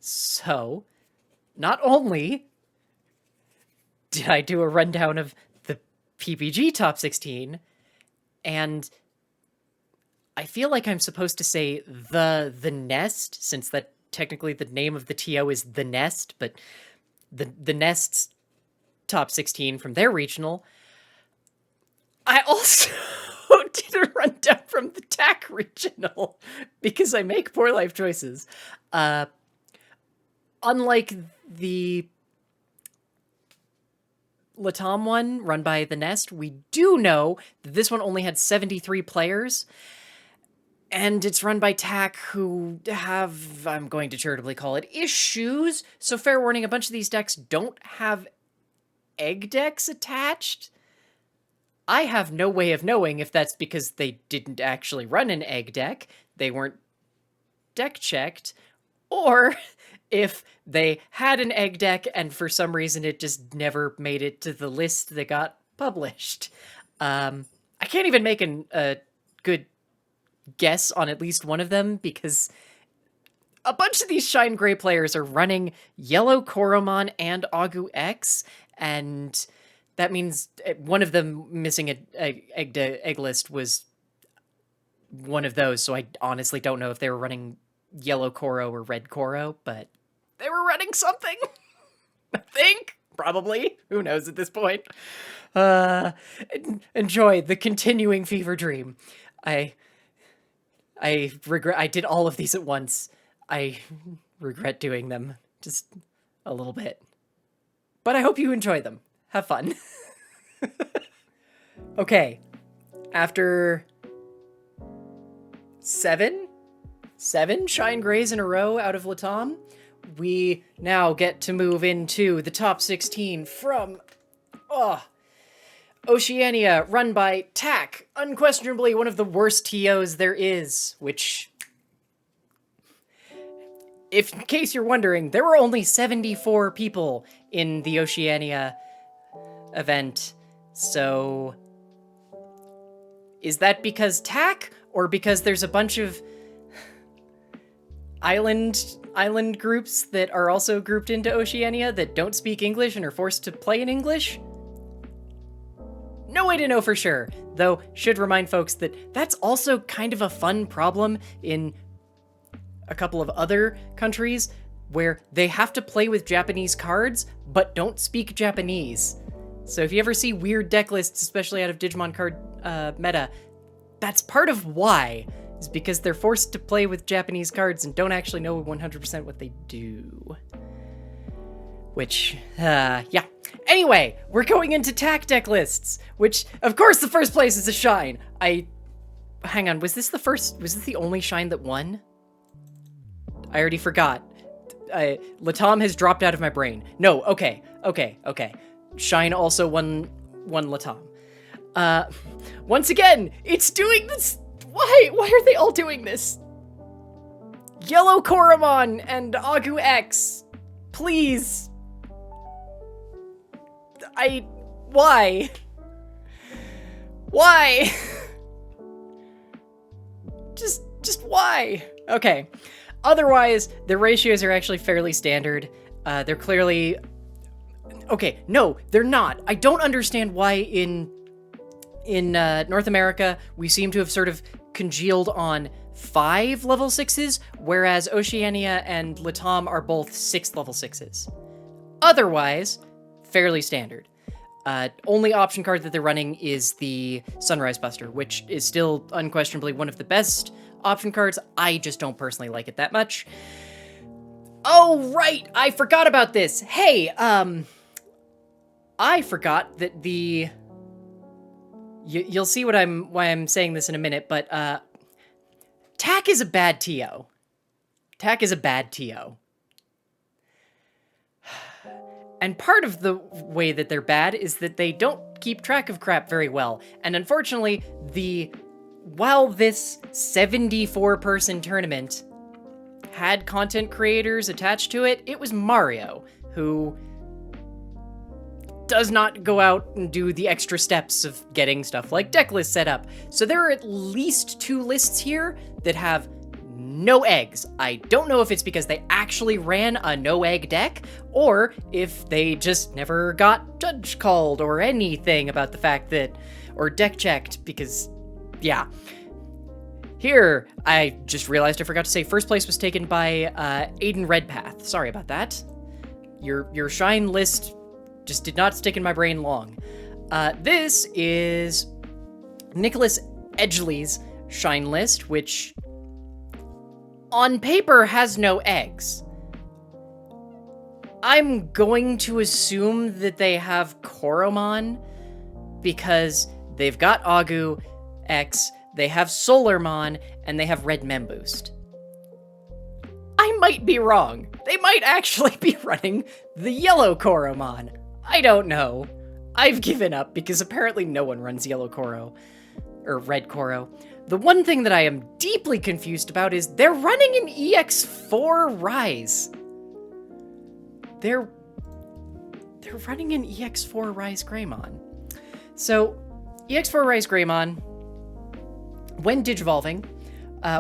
So, not only did I do a rundown of the PPG Top 16, and I feel like I'm supposed to say the Nest, since that technically the name of the TO is The Nest, but the Nest's Top 16 from their regional. I also did a rundown from the TAC regional, because I make poor life choices. Unlike the Latam one, run by The Nest, we do know that this one only had 73 players, and it's run by TAC, who have, I'm going to charitably call it, issues. So fair warning, a bunch of these decks don't have egg decks attached. I have no way of knowing if that's because they didn't actually run an egg deck, they weren't deck checked, or if they had an egg deck and for some reason it just never made it to the list that got published. I can't even make a good guess on at least one of them, because a bunch of these Shine Gray players are running Yellow Koromon and Agu X, and that means one of them missing an egg list was one of those, so I honestly don't know if they were running Yellow Koro or Red Koro, but they were running something. I think. Probably. Who knows at this point. Enjoy the continuing fever dream. I regret I did all of these at once. I regret doing them just a little bit. But I hope you enjoy them. Have fun. Okay. After seven Shine Grays in a row out of Latam, we now get to move into the top 16 from Oceania, run by TAC, unquestionably one of the worst TOs there is, which, if in case you're wondering, there were only 74 people in the Oceania event, so is that because TAC, or because there's a bunch of island groups that are also grouped into Oceania that don't speak English and are forced to play in English? No way to know for sure, though should remind folks that that's also kind of a fun problem in a couple of other countries where they have to play with Japanese cards but don't speak Japanese. So if you ever see weird deck lists, especially out of Digimon card meta, that's part of why, is because they're forced to play with Japanese cards and don't actually know 100% what they do. Which, yeah. Anyway, we're going into TAC deck lists, which, of course, the first place is a Shine. Hang on, was this the only Shine that won? I already forgot. Latam has dropped out of my brain. No, okay. Shine also won Latam. Once again, it's doing this. Why are they all doing this? Yellow Koromon and Agu X. Please. Why? Why? just why? Okay. Otherwise, the ratios are actually fairly standard. They're clearly... Okay, no, they're not. I don't understand why in North America, we seem to have sort of congealed on 5 level 6s, whereas Oceania and Latam are both 6 level 6s. Otherwise, fairly standard. Only option card that they're running is the Sunrise Buster, which is still unquestionably one of the best option cards. I just don't personally like it that much. Oh, right! I forgot about this! Hey, I forgot that the... You'll see why I'm saying this in a minute, but, TAC is a bad TO. TAC is a bad TO. And part of the way that they're bad is that they don't keep track of crap very well. And unfortunately, while this 74-person tournament had content creators attached to it, it was Mario, who does not go out and do the extra steps of getting stuff like deck lists set up. So there are at least 2 lists here that have no eggs. I don't know if it's because they actually ran a no-egg deck, or if they just never got judge called or anything about the fact that, or deck checked, because, yeah. Here, I just realized I forgot to say first place was taken by Aiden Redpath. Sorry about that. Your Shine list just did not stick in my brain long. This is Nicholas Edgley's Shine list, which on paper has no eggs. I'm going to assume that they have Koromon because they've got Agu X, they have Solarmon, and they have Red Memboost. I might be wrong. They might actually be running the yellow Koromon. I don't know. I've given up because apparently no one runs yellow Koro, or red Koro. The one thing that I am deeply confused about is they're running an EX4 Rise. They're running an EX4 Rise Greymon. So, EX4 Rise Greymon, when Digivolving,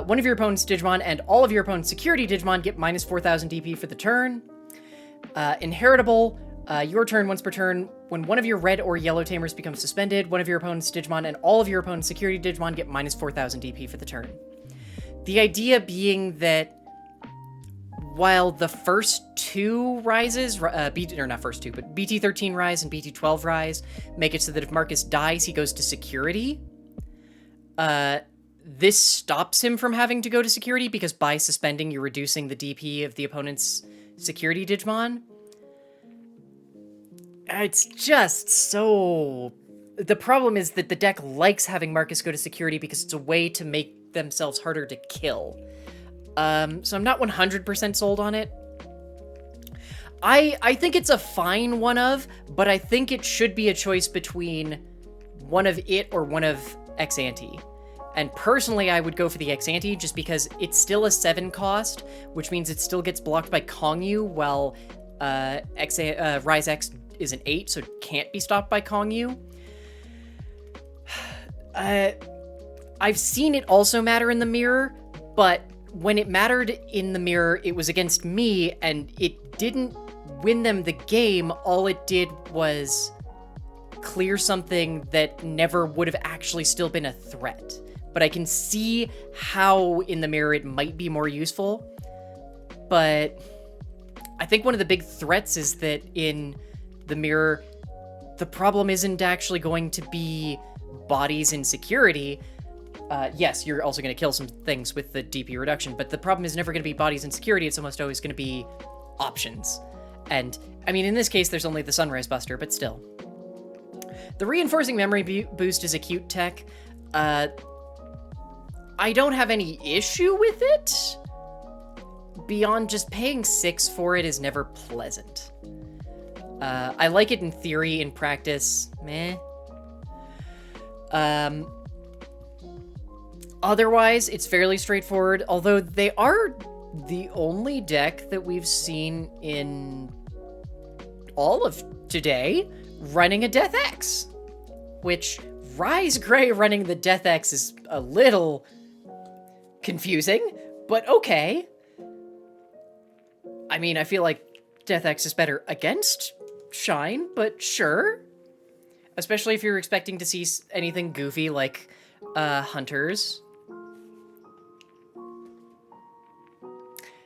one of your opponent's Digimon and all of your opponent's security Digimon get minus 4,000 DP for the turn. Inheritable, your turn once per turn. When one of your red or yellow tamers becomes suspended, one of your opponent's Digimon and all of your opponent's security Digimon get minus 4,000 DP for the turn. The idea being that while the first two rises, not first two, but BT13 rise and BT12 rise make it so that if Marcus dies, he goes to security. This stops him from having to go to security because by suspending, you're reducing the DP of the opponent's security Digimon. It's just so... The problem is that the deck likes having Marcus go to security because it's a way to make themselves harder to kill. So I'm not 100% sold on it. I think it's a fine one of, but I think it should be a choice between one of it or one of Ex-Ante. And personally, I would go for the Ex-Ante just because it's still a 7 cost, which means it still gets blocked by Kongyu, while Rise X is an 8, so it can't be stopped by Kongyu. I've seen it also matter in the mirror, but when it mattered in the mirror, it was against me, and it didn't win them the game. All it did was clear something that never would have actually still been a threat. But I can see how in the mirror it might be more useful. But I think one of the big threats is that in the mirror, the problem isn't actually going to be bodies in security. Yes, you're also going to kill some things with the DP reduction, but the problem is never going to be bodies in security. It's almost always going to be options. And, I mean, in this case, there's only the Sunrise Buster, but still. The Reinforcing Memory Boost is a cute tech. I don't have any issue with it. Beyond just paying 6 for it is never pleasant. I like it in theory, in practice, meh. Otherwise, it's fairly straightforward, although they are the only deck that we've seen in all of today running a Death X, which Rise Gray running the Death X is a little confusing, but okay. I mean, I feel like Death X is better against Shine, but sure. Especially if you're expecting to see anything goofy like Hunters.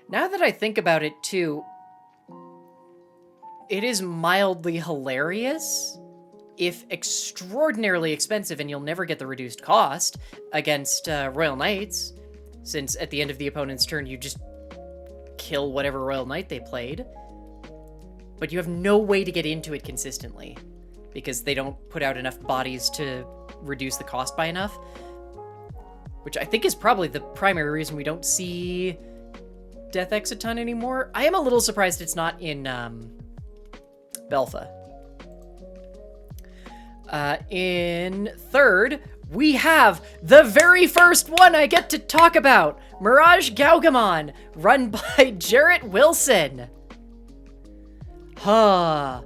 Now that I think about it, too, it is mildly hilarious, if extraordinarily expensive, and you'll never get the reduced cost against Royal Knights, since at the end of the opponent's turn, you just kill whatever Royal Knight they played. But you have no way to get into it consistently, because they don't put out enough bodies to reduce the cost by enough. Which I think is probably the primary reason we don't see Death X a ton anymore. I am a little surprised it's not in Belpha. In third, we have the very first one I get to talk about, Mirage Gaomon, run by Jarrett Wilson. Huh.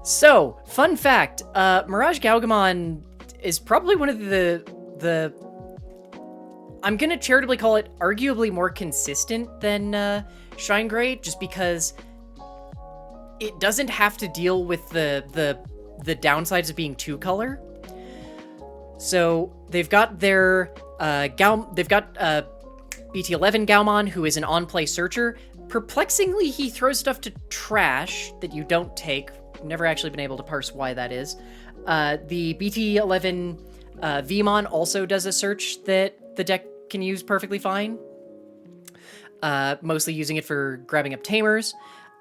So, fun fact, Mirage Gaomon is probably one of the I'm gonna charitably call it arguably more consistent than Shine Gray, just because it doesn't have to deal with the downsides of being two color. So they've got their BT11 Gaomon, who is an on-play searcher. Perplexingly, he throws stuff to trash that you don't take. Never actually been able to parse why that is. The BT11 Vmon also does a search that the deck can use perfectly fine. Mostly using it for grabbing up tamers.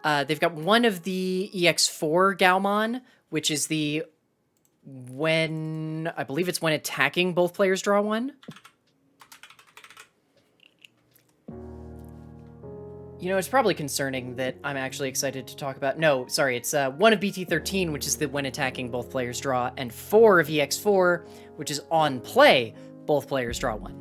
They've got one of the EX4 Gaomon, which is I believe it's when attacking, both players draw one. You know, it's probably concerning that I'm actually excited to talk about... No, sorry, it's 1 of BT13, which is the when attacking, both players draw, and 4 of EX4, which is on play, both players draw one.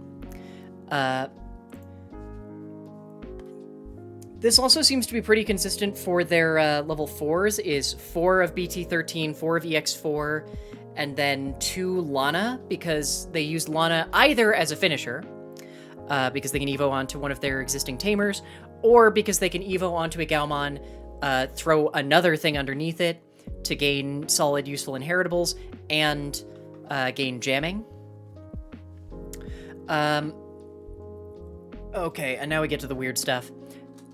This also seems to be pretty consistent for their level 4s, is 4 of BT13, 4 of EX4, and then 2 Lana, because they used Lana either as a finisher, because they can evo onto one of their existing tamers, or because they can evo onto a Gaomon, throw another thing underneath it to gain solid, useful inheritables, and gain jamming. Okay, and now we get to the weird stuff.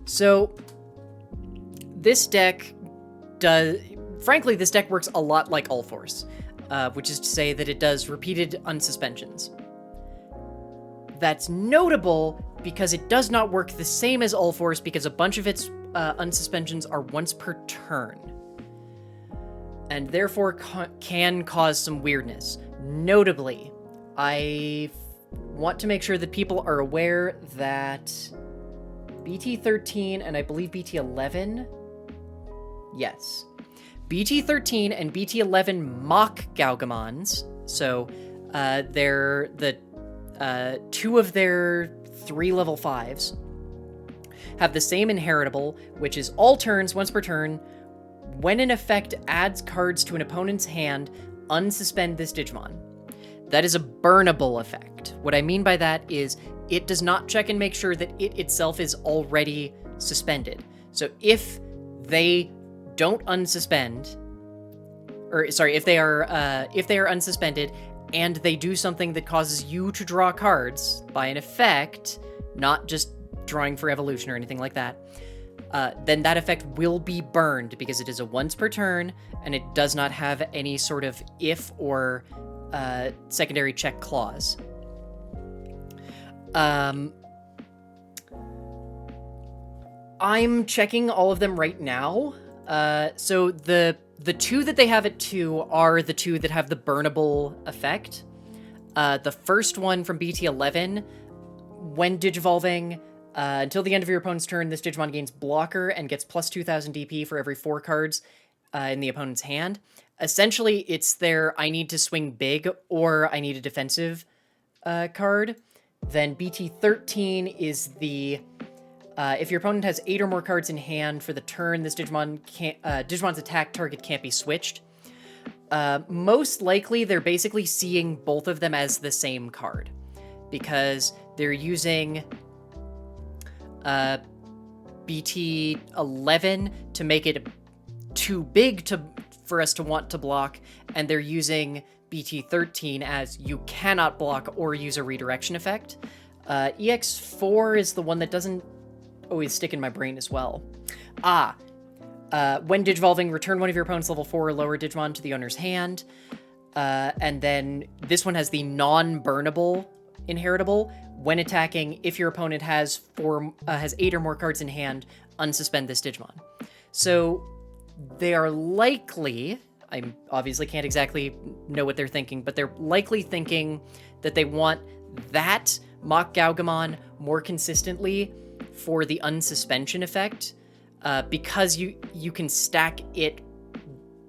So, this deck frankly, this deck works a lot like All Force, which is to say that it does repeated unsuspensions. That's notable because it does not work the same as All Force, because a bunch of its unsuspensions are once per turn, and therefore can cause some weirdness. Notably, I want to make sure that people are aware that BT13 and I believe BT11, yes, BT13 and BT11 mock Gaogamons, so they're the 2 of their 3 level 5s, have the same inheritable, which is all turns, once per turn. When an effect adds cards to an opponent's hand, unsuspend this Digimon. That is a burnable effect. What I mean by that is it does not check and make sure that it itself is already suspended. So if they don't unsuspend, or sorry, if they are unsuspended and they do something that causes you to draw cards by an effect, not just drawing for evolution or anything like that, then that effect will be burned because it is a once per turn and it does not have any sort of if or secondary check clause. I'm checking all of them right now. So the 2 that they have at 2 are the 2 that have the burnable effect. The first one from BT11, when digivolving, until the end of your opponent's turn, this Digimon gains blocker and gets plus 2,000 DP for every 4 cards in the opponent's hand. Essentially, it's their I need to swing big or I need a defensive card. Then BT13 is the if your opponent has 8 or more cards in hand for the turn, this Digimon's attack target can't be switched. Most likely, they're basically seeing both of them as the same card, because they're using BT11 to make it too big for us to want to block, and they're using BT13 as you cannot block or use a redirection effect. EX4 is the one that doesn't always stick in my brain as well. When digivolving, return one of your opponent's level 4 or lower Digimon to the owner's hand. And then this one has the non-burnable inheritable. When attacking, if your opponent has 8 or more cards in hand, unsuspend this Digimon. So they are likely, I obviously can't exactly know what they're thinking, but they're likely thinking that they want that mock Gaogamon more consistently for the unsuspension effect, because you can stack it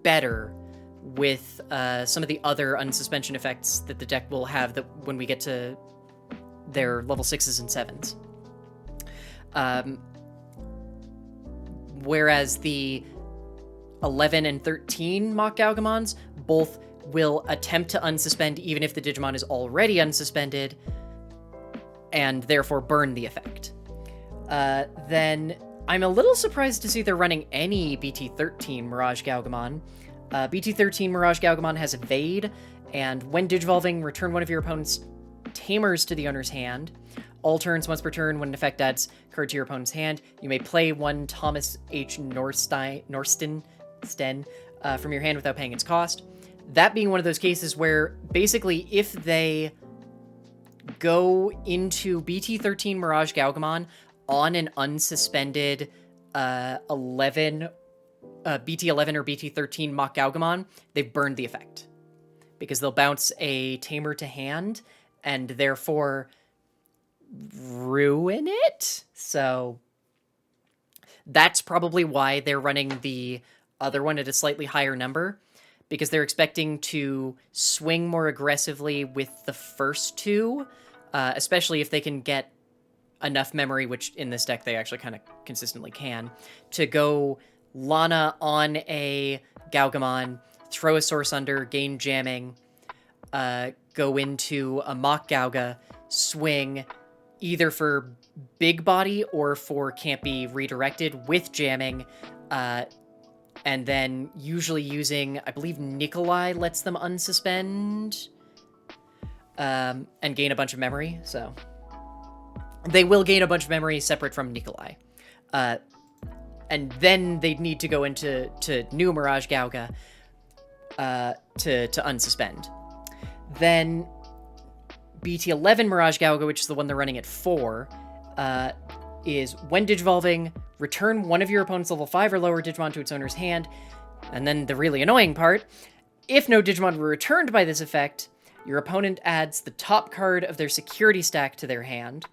better with some of the other unsuspension effects that the deck will have that when we get to their level 6s and 7s. Whereas the 11 and 13 mock Gaogamons both will attempt to unsuspend even if the Digimon is already unsuspended, and therefore burn the effect. Then I'm a little surprised to see they're running any BT13 Mirage Gaomon. BT13 Mirage Gaomon has Evade, and when digivolving, return one of your opponent's Tamers to the owner's hand. All turns, once per turn, when an effect adds card to your opponent's hand, you may play one Thomas H. Norsten from your hand without paying its cost. That being one of those cases where, basically, if they go into BT13 Mirage Gaomon on an unsuspended BT11 or BT13 Mock Gaomon, they've burned the effect. Because they'll bounce a Tamer to hand, and therefore ruin it. So that's probably why they're running the other one at a slightly higher number, because they're expecting to swing more aggressively with the first two, especially if they can get enough memory, which in this deck they actually kind of consistently can, to go Lana on a Gaomon, throw a Source Under, gain jamming, go into a Mock Gauga, swing, either for big body or for can't be redirected with jamming, and then usually using, I believe Nikolai lets them unsuspend, and gain a bunch of memory, so they will gain a bunch of memory separate from Nikolai. And then they'd need to go into new Mirage Gauga to unsuspend. Then BT11 Mirage Gauga, which is the one they're running at 4, is when digivolving, return one of your opponent's level 5 or lower Digimon to its owner's hand. And then the really annoying part, if no Digimon were returned by this effect, your opponent adds the top card of their security stack to their hand.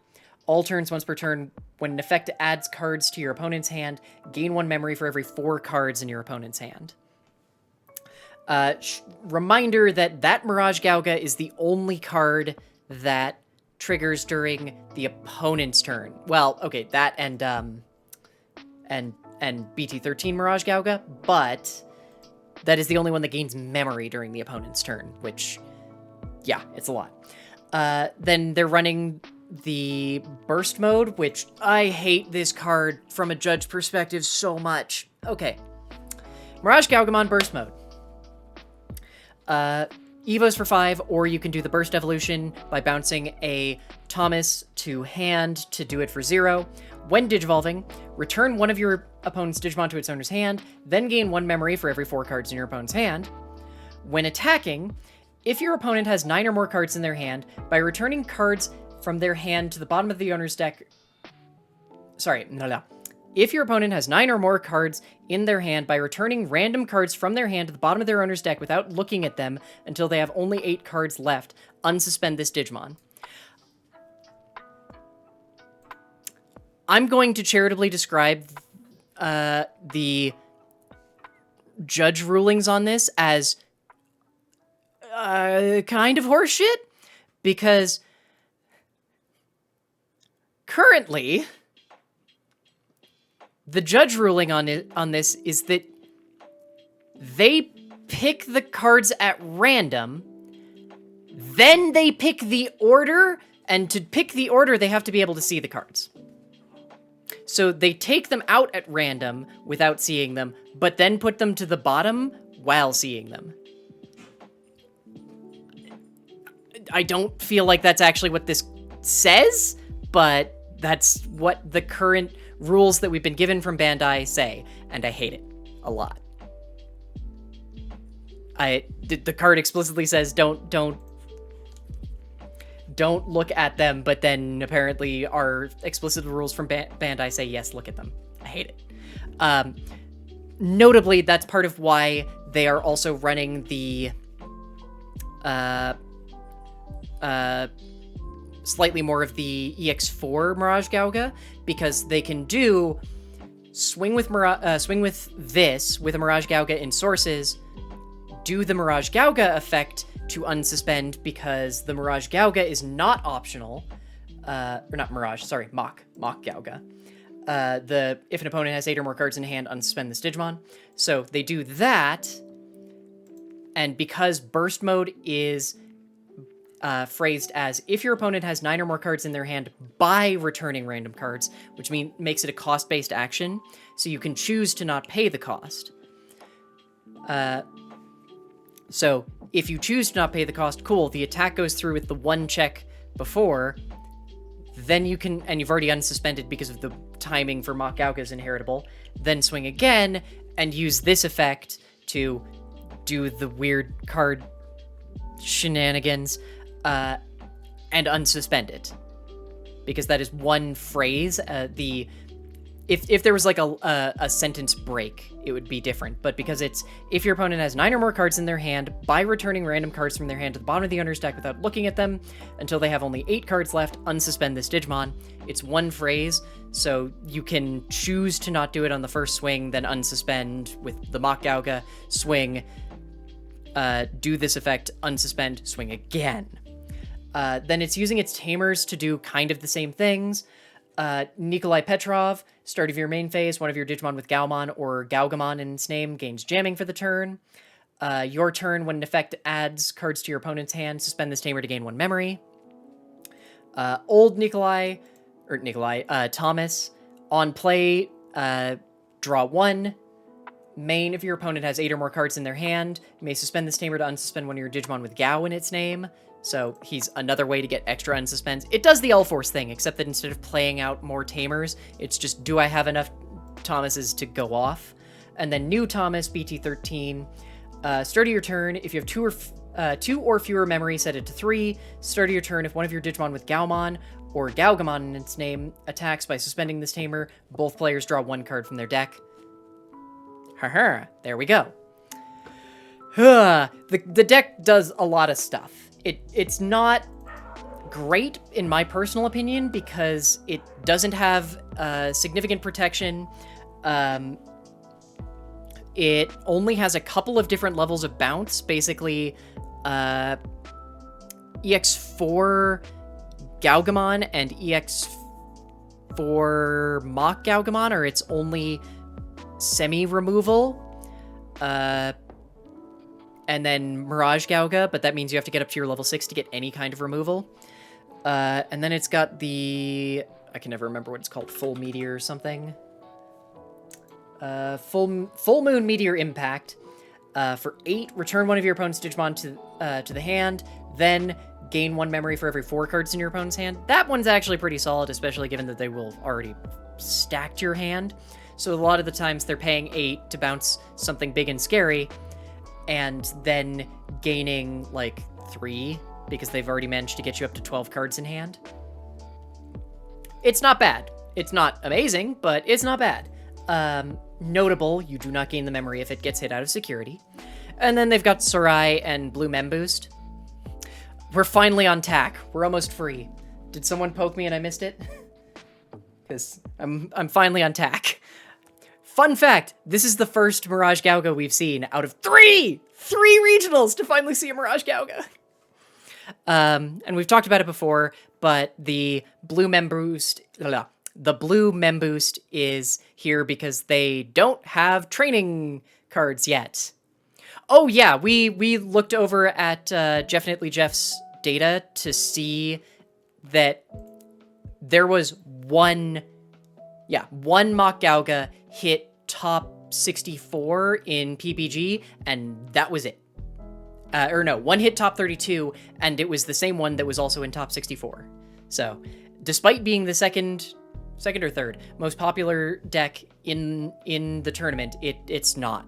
All turns, once per turn, when an effect adds cards to your opponent's hand, gain 1 memory for every 4 cards in your opponent's hand. Reminder that Mirage Gauga is the only card that triggers during the opponent's turn. Well, okay, that and BT13 Mirage Gauga, but that is the only one that gains memory during the opponent's turn, which, yeah, it's a lot. Then they're running the Burst Mode, which I hate this card from a judge perspective so much. Okay. Mirage Gaomon Burst Mode. Evos for 5, or you can do the Burst Evolution by bouncing a Thomas to hand to do it for 0. When digivolving, return one of your opponent's Digimon to its owner's hand, then gain 1 memory for every 4 cards in your opponent's hand. When attacking, if your opponent has 9 or more cards in their hand, by returning cards from their hand to the bottom of the owner's deck... If your opponent has 9 or more cards in their hand, by returning random cards from their hand to the bottom of their owner's deck without looking at them until they have only 8 cards left, unsuspend this Digimon. I'm going to charitably describe the judge rulings on this as kind of horseshit, because currently the judge ruling on this is that they pick the cards at random, then they pick the order, and to pick the order, they have to be able to see the cards. So they take them out at random without seeing them, but then put them to the bottom while seeing them. I don't feel like that's actually what this says, but that's what the current rules that we've been given from Bandai say, and I hate it a lot. The card explicitly says don't look at them, but then apparently our explicit rules from Bandai say yes, look at them. I hate it. Notably, that's part of why they are also running the slightly more of the EX4 Mirage Gauga, because they can do swing with this with a Mirage Gauga in sources, do the Mirage Gauga effect to unsuspend, because the Mirage Gauga is not optional, or not Mirage, sorry, Mock Gauga. If an opponent has 8 or more cards in hand, unsuspend this Digimon. So they do that, and because Burst Mode is phrased as, if your opponent has 9 or more cards in their hand by returning random cards, which makes it a cost-based action, so you can choose to not pay the cost. So if you choose to not pay the cost, cool, the attack goes through with the 1 check before, then you can, and you've already unsuspended because of the timing for Mock Gauga is inheritable, then swing again and use this effect to do the weird card shenanigans, and unsuspend it. Because that is one phrase. If there was like a sentence break, it would be different. But because it's, if your opponent has 9 or more cards in their hand, by returning random cards from their hand to the bottom of the owner's deck without looking at them, until they have only 8 cards left, unsuspend this Digimon. It's one phrase, so you can choose to not do it on the first swing, then unsuspend with the Mock Gauga, swing, do this effect, unsuspend, swing again. Then it's using its tamers to do kind of the same things. Nikolai Petrov, start of your main phase, one of your Digimon with Gaomon or Gaugamon in its name gains jamming for the turn. Your turn, when an effect adds cards to your opponent's hand, suspend this tamer to gain 1 memory. Old Thomas, on play, draw 1. Main, if your opponent has 8 or more cards in their hand, you may suspend this tamer to unsuspend one of your Digimon with Gao in its name. So he's another way to get extra unsuspends. It does the L-Force thing, except that instead of playing out more tamers, it's just, do I have enough Thomases to go off? And then new Thomas, BT13. Start of your turn, if you have 2 or fewer memory, set it to 3. Start of your turn, if one of your Digimon with Gaomon or Gaugamon in its name attacks by suspending this tamer, both players draw 1 card from their deck. Haha, there we go. The deck does a lot of stuff. It's not great, in my personal opinion, because it doesn't have significant protection. It only has a couple of different levels of bounce. Basically, EX4 Gaugamon and EX4 Mock Gaugamon are its only semi-removal. And then Mirage Gauga, but that means you have to get up to your level 6 to get any kind of removal. And then it's got the... I can never remember what it's called. Full Meteor or something. Full Moon Meteor Impact. For 8, return one of your opponent's Digimon to the hand, then gain 1 memory for every 4 cards in your opponent's hand. That one's actually pretty solid, especially given that they will have already stacked your hand. So a lot of the times they're paying 8 to bounce something big and scary, and then gaining, like, 3, because they've already managed to get you up to 12 cards in hand. It's not bad. It's not amazing, but it's not bad. Notable, you do not gain the memory if it gets hit out of security. And then they've got Sarai and Blue Mem Boost. We're finally on tack. We're almost free. Did someone poke me and I missed it? Because I'm finally on tack. Fun fact, this is the first Mirage Gauga we've seen out of 3 regionals to finally see a Mirage Gauga. And we've talked about it before, but the Blue Mem Boost is here because they don't have training cards yet. Oh yeah, we looked over at Definitely Jeff's data to see that there was one Mock Gauga hit top 64 in PPG, and that was it. One hit top 32, and it was the same one that was also in top 64. So, despite being the second or third most popular deck in the tournament, it's not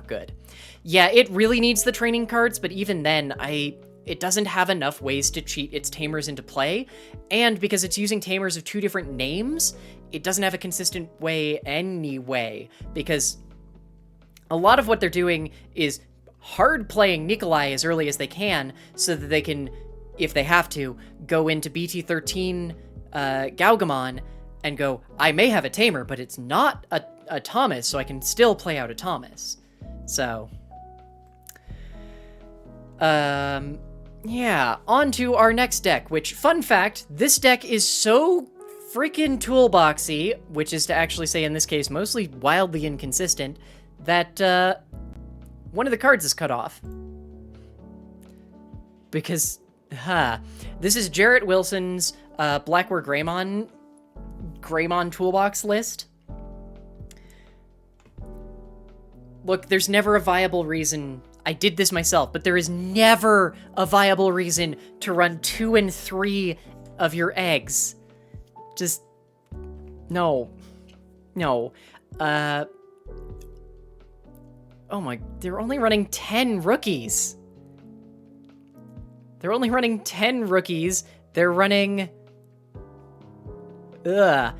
good. Yeah, it really needs the training cards, but even then, it doesn't have enough ways to cheat its tamers into play, and because it's using tamers of 2 different names, it doesn't have a consistent way anyway, because a lot of what they're doing is hard playing Nikolai as early as they can, so that they can, if they have to, go into BT13 Gaugamon and go, I may have a tamer, but it's not a Thomas, so I can still play out a Thomas. So, yeah, on to our next deck, which, fun fact, this deck is so freaking toolboxy, which is to actually say in this case mostly wildly inconsistent, that one of the cards is cut off. Because This is Jarrett Wilson's Blackware Greymon toolbox list. Look, there's never a viable reason. I did this myself, but there is never a viable reason to run 2 and 3 of your eggs. Just, no. No. Oh my, they're only running 10 rookies. They're only running 10 rookies. They're running... Ugh.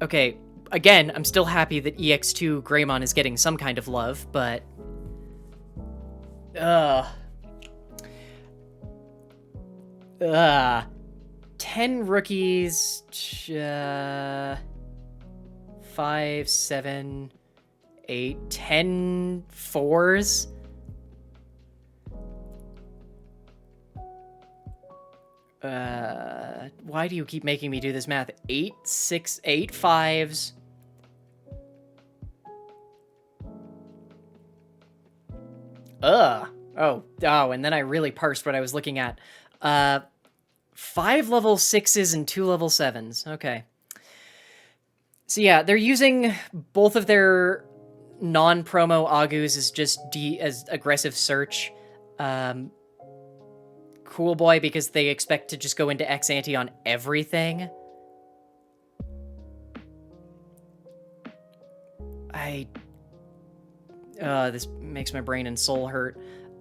Okay, again, I'm still happy that EX2 Greymon is getting some kind of love, but... Ugh. 10 rookies... 5, 7, 8, 10 fours? Why do you keep making me do this math? 8 fives. Oh, and then I really parsed what I was looking at. 5 level 6s and 2 level 7s. Okay. So yeah, they're using both of their non-promo Agus as just as aggressive search. Cool boy, because they expect to just go into ex-ante on everything. This makes my brain and soul hurt.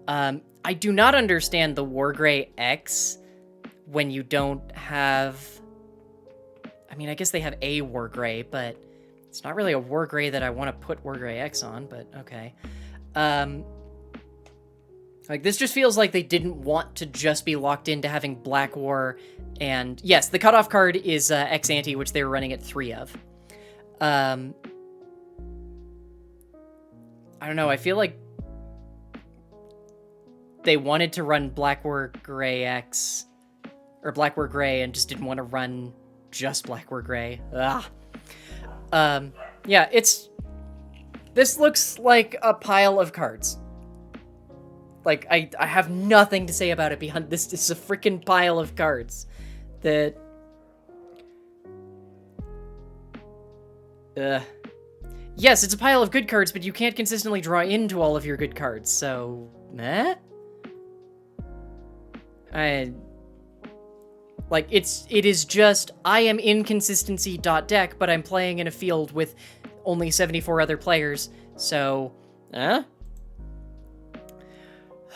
I do not understand the Wargrey X when you don't have... I mean, I guess they have a Wargrey, but it's not really a Wargrey that I want to put Wargrey X on, but okay. Like, this just feels like they didn't want to just be locked into having Black War, and yes, the cutoff card is ex-ante, which they were running at 3 of. I don't know, I feel like they wanted to run Black War Grey X, or Black War Grey, and just didn't want to run just Black War Grey. Ugh. Yeah, this looks like a pile of cards. Like, I have nothing to say about it beyond this is a freaking pile of cards that... Yes, it's a pile of good cards, but you can't consistently draw into all of your good cards, so... Like, it is just, I am inconsistency.deck, but I'm playing in a field with only 74 other players, so...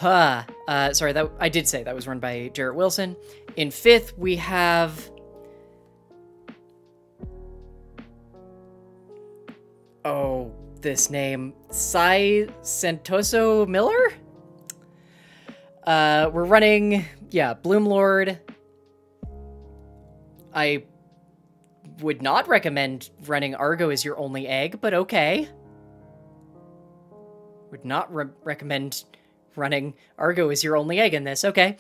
Sorry, that I did say that was run by Jarrett Wilson. In 5th, we have... Oh, this name. Sai Santoso Miller? We're running, yeah, Bloomlord. I would not recommend running Argo as your only egg, but okay. Would not recommend running Argo as your only egg in this, okay.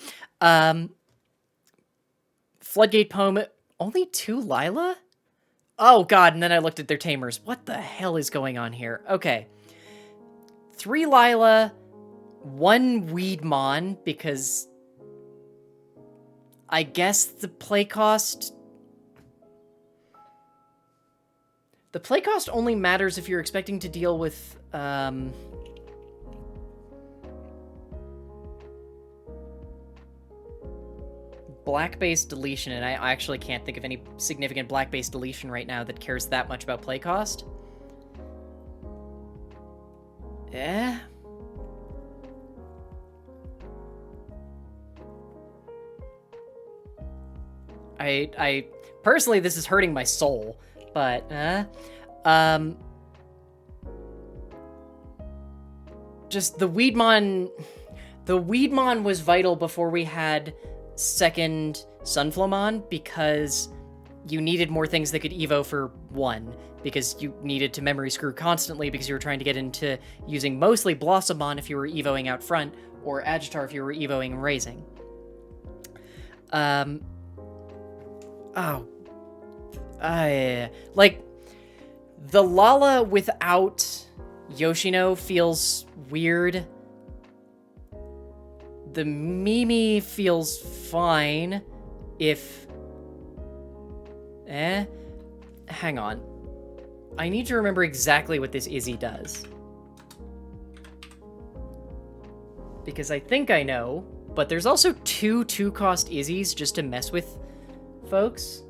Floodgate Poem, only 2 Lila? Oh god, and then I looked at their tamers. What the hell is going on here? Okay. 3 Lila, 1 Weedmon, because I guess the play cost... The play cost only matters if you're expecting to deal with, black-based deletion, and I actually can't think of any significant black-based deletion right now that cares that much about play cost. I personally, this is hurting my soul, but, just the Weedmon was vital before we had second Sunflowmon, because you needed more things that could evo for 1, because you needed to memory screw constantly because you were trying to get into using mostly Blossomon if you were evoing out front, or Agitar if you were evoing and raising. Like, the Lala without Yoshino feels weird, The Mimi feels fine if... Hang on. I need to remember exactly what this Izzy does. Because I think I know, but there's also two cost Izzies just to mess with folks.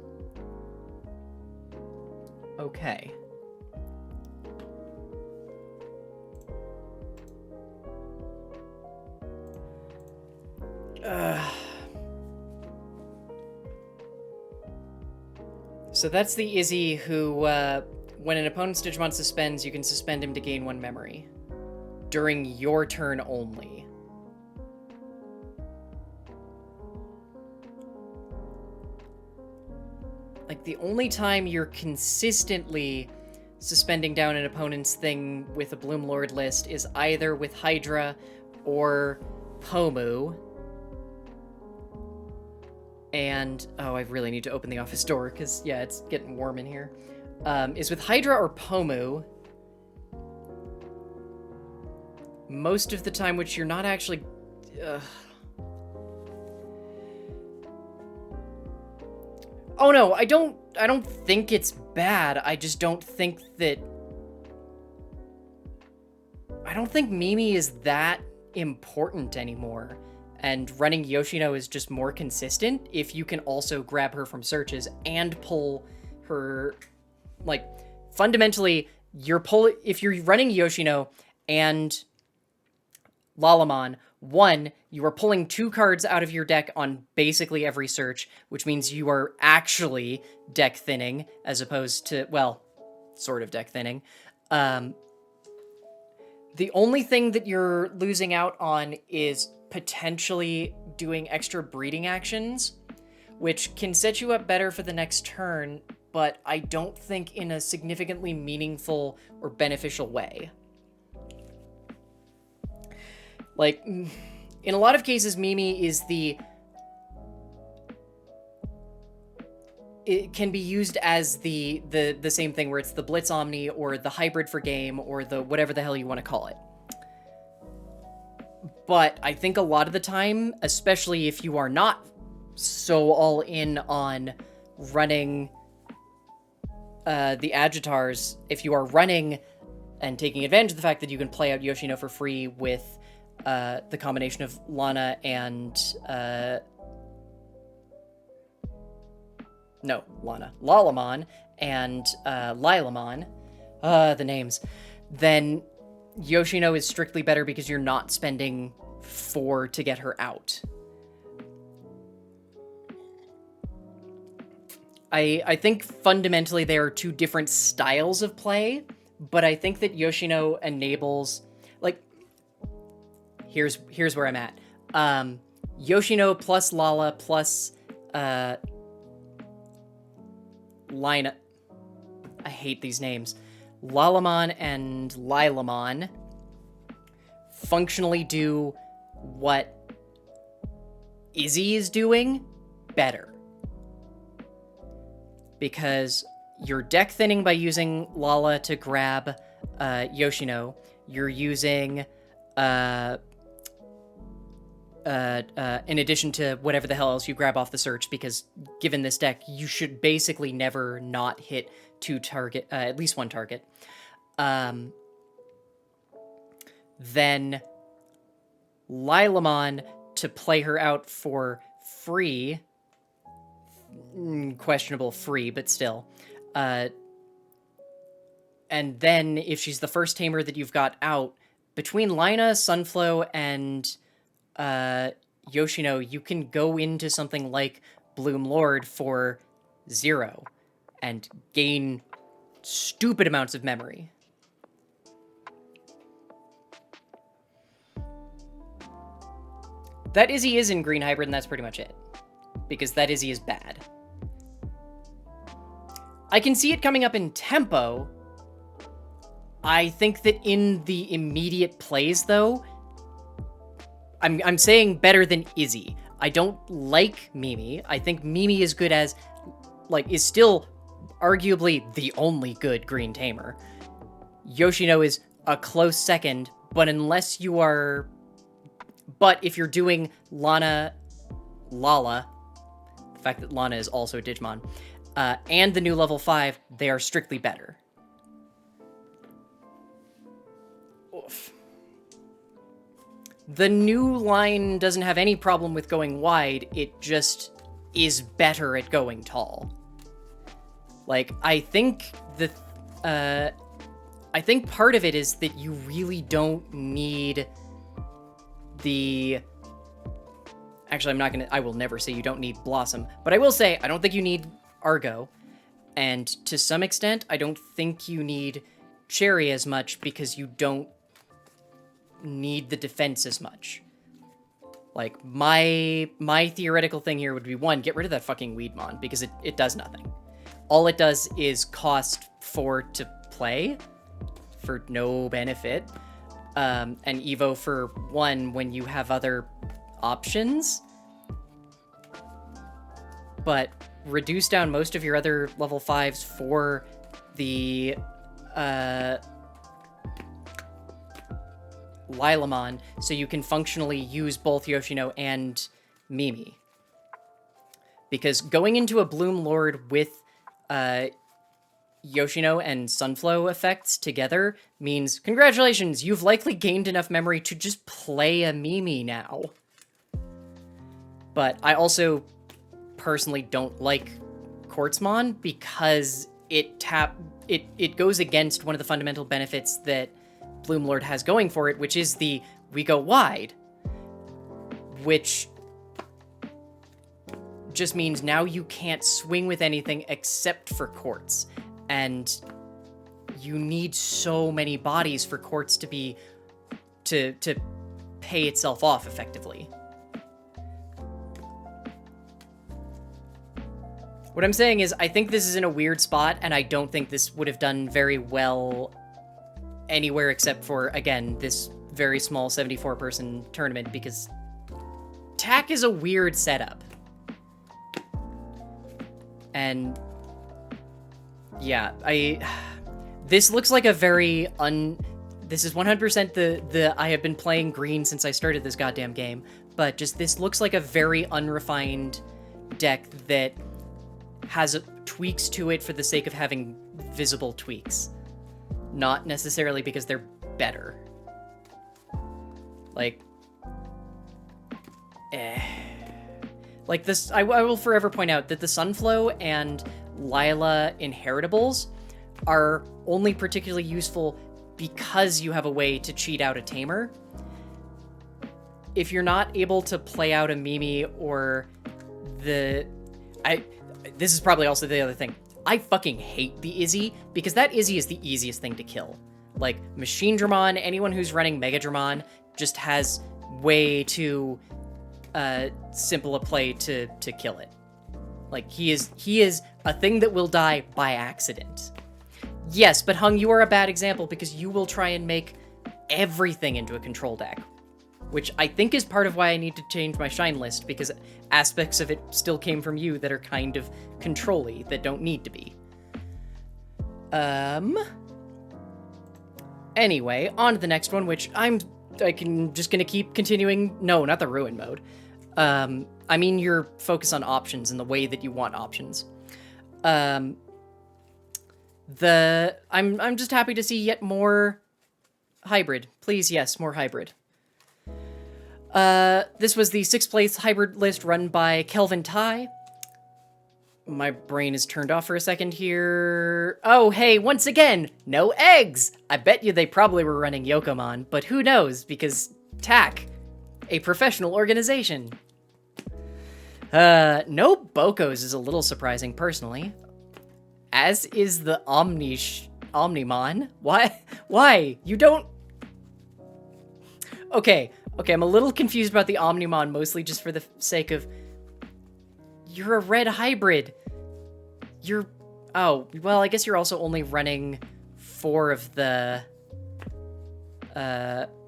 Okay. So that's the Izzy who, when an opponent's Digimon suspends, you can suspend him to gain 1 memory. During your turn only. Like, the only time you're consistently suspending down an opponent's thing with a Bloom Lord list is either with Hydra or Pomu. And, oh, I really need to open the office door, because, yeah, it's getting warm in here. Is with Hydra or Pomu. Most of the time, which you're not actually... Oh no, I don't think it's bad. I just don't think that... I don't think Mimi is that important anymore. And running Yoshino is just more consistent if you can also grab her from searches and pull her... Like, fundamentally, if you're running Yoshino and Lalamon, 1, you are pulling 2 cards out of your deck on basically every search, which means you are actually deck thinning, as opposed to, well, sort of deck thinning. The only thing that you're losing out on is potentially doing extra breeding actions, which can set you up better for the next turn, but I don't think in a significantly meaningful or beneficial way. Like, in a lot of cases, Mimi is it can be used as the same thing, where it's the Blitz Omni or the hybrid for game or the whatever the hell you want to call it. But I think a lot of the time, especially if you are not so all in on running the Agitars, if you are running and taking advantage of the fact that you can play out Yoshino for free with the combination of Lana and... Lalamon and Lilamon, the names, then Yoshino is strictly better because you're not spending 4 to get her out. I think fundamentally they are 2 different styles of play, but I think that Yoshino enables, like, here's where I'm at. Yoshino plus Lala plus Lina. I hate these names. Lalamon and Lilamon functionally do what Izzy is doing better. Because you're deck thinning by using Lala to grab Yoshino. You're using, in addition to whatever the hell else you grab off the search, because given this deck, you should basically never not hit at least 1 target. Then Lilamon to play her out for free. Questionable free, but still. And then, if she's the first tamer that you've got out, between Lina, Sunflow, and Yoshino, you can go into something like Bloom Lord for 0 and gain stupid amounts of memory. That Izzy is in Green Hybrid, and that's pretty much it. Because that Izzy is bad. I can see it coming up in tempo. I think that in the immediate plays, though, I'm saying better than Izzy. I don't like Mimi. I think Mimi is good as, like, is still arguably the only good green tamer. Yoshino is a close second, but unless you are But if you're doing Lala, the fact that Lana is also a Digimon, and the new level 5, they are strictly better. Oof. The new line doesn't have any problem with going wide, it just is better at going tall. Like, I think part of it is that you really don't need the... Actually, I will never say you don't need Blossom, but I will say I don't think you need Argo, and to some extent, I don't think you need Cherry as much because you don't need the defense as much. Like, my theoretical thing here would be, 1, get rid of that fucking Weedmon, because it does nothing. All it does is cost 4 to play, for no benefit, and Evo for 1 when you have other options. But reduce down most of your other level 5s for the Lilamon, so you can functionally use both Yoshino and Mimi. Because going into a Bloom Lord with Yoshino and Sunflow effects together means, congratulations, you've likely gained enough memory to just play a Mimi now. But I also personally don't like Quartzmon because it goes against one of the fundamental benefits that Bloom Lord has going for it, which is the we go wide, which just means now you can't swing with anything except for Quartz, and you need so many bodies for Quartz to pay itself off effectively. What I'm saying is, I think this is in a weird spot, and I don't think this would have done very well anywhere except for, again, this very small 74-person tournament, because TAC is a weird setup. And yeah, this looks like a very this is 100% the I have been playing green since I started this goddamn game, but just this looks like a very unrefined deck that has tweaks to it for the sake of having visible tweaks, not necessarily because they're better. Like this, I will forever point out that the Sunflow and Lila inheritables are only particularly useful because you have a way to cheat out a tamer. If you're not able to play out a Mimi or this is probably also the other thing. I fucking hate the Izzy, because that Izzy is the easiest thing to kill. Like, Machine Dramon, anyone who's running Mega Dramon, just has way too simple a play to kill it. Like, he is a thing that will die by accident. Yes, but Hung, you are a bad example because you will try and make everything into a control deck, which I think is part of why I need to change my Shine list, because aspects of it still came from you that are kind of control-y, that don't need to be. Anyway, on to the next one, which just gonna keep continuing. No, not the Ruin mode. I mean your focus on options and the way that you want options. I'm just happy to see yet more hybrid. Please, yes, more hybrid. This was the 6th place hybrid list run by Kelvin Tai. My brain is turned off for a second here. Oh, hey, once again, no eggs! I bet you they probably were running Yokomon, but who knows, because TAC, a professional organization. No Bokos is a little surprising, personally. As is the Omnimon. Why? You don't... Okay, I'm a little confused about the Omnimon, mostly just for the sake of... You're a red hybrid. Oh, well, I guess you're also only running 4 of the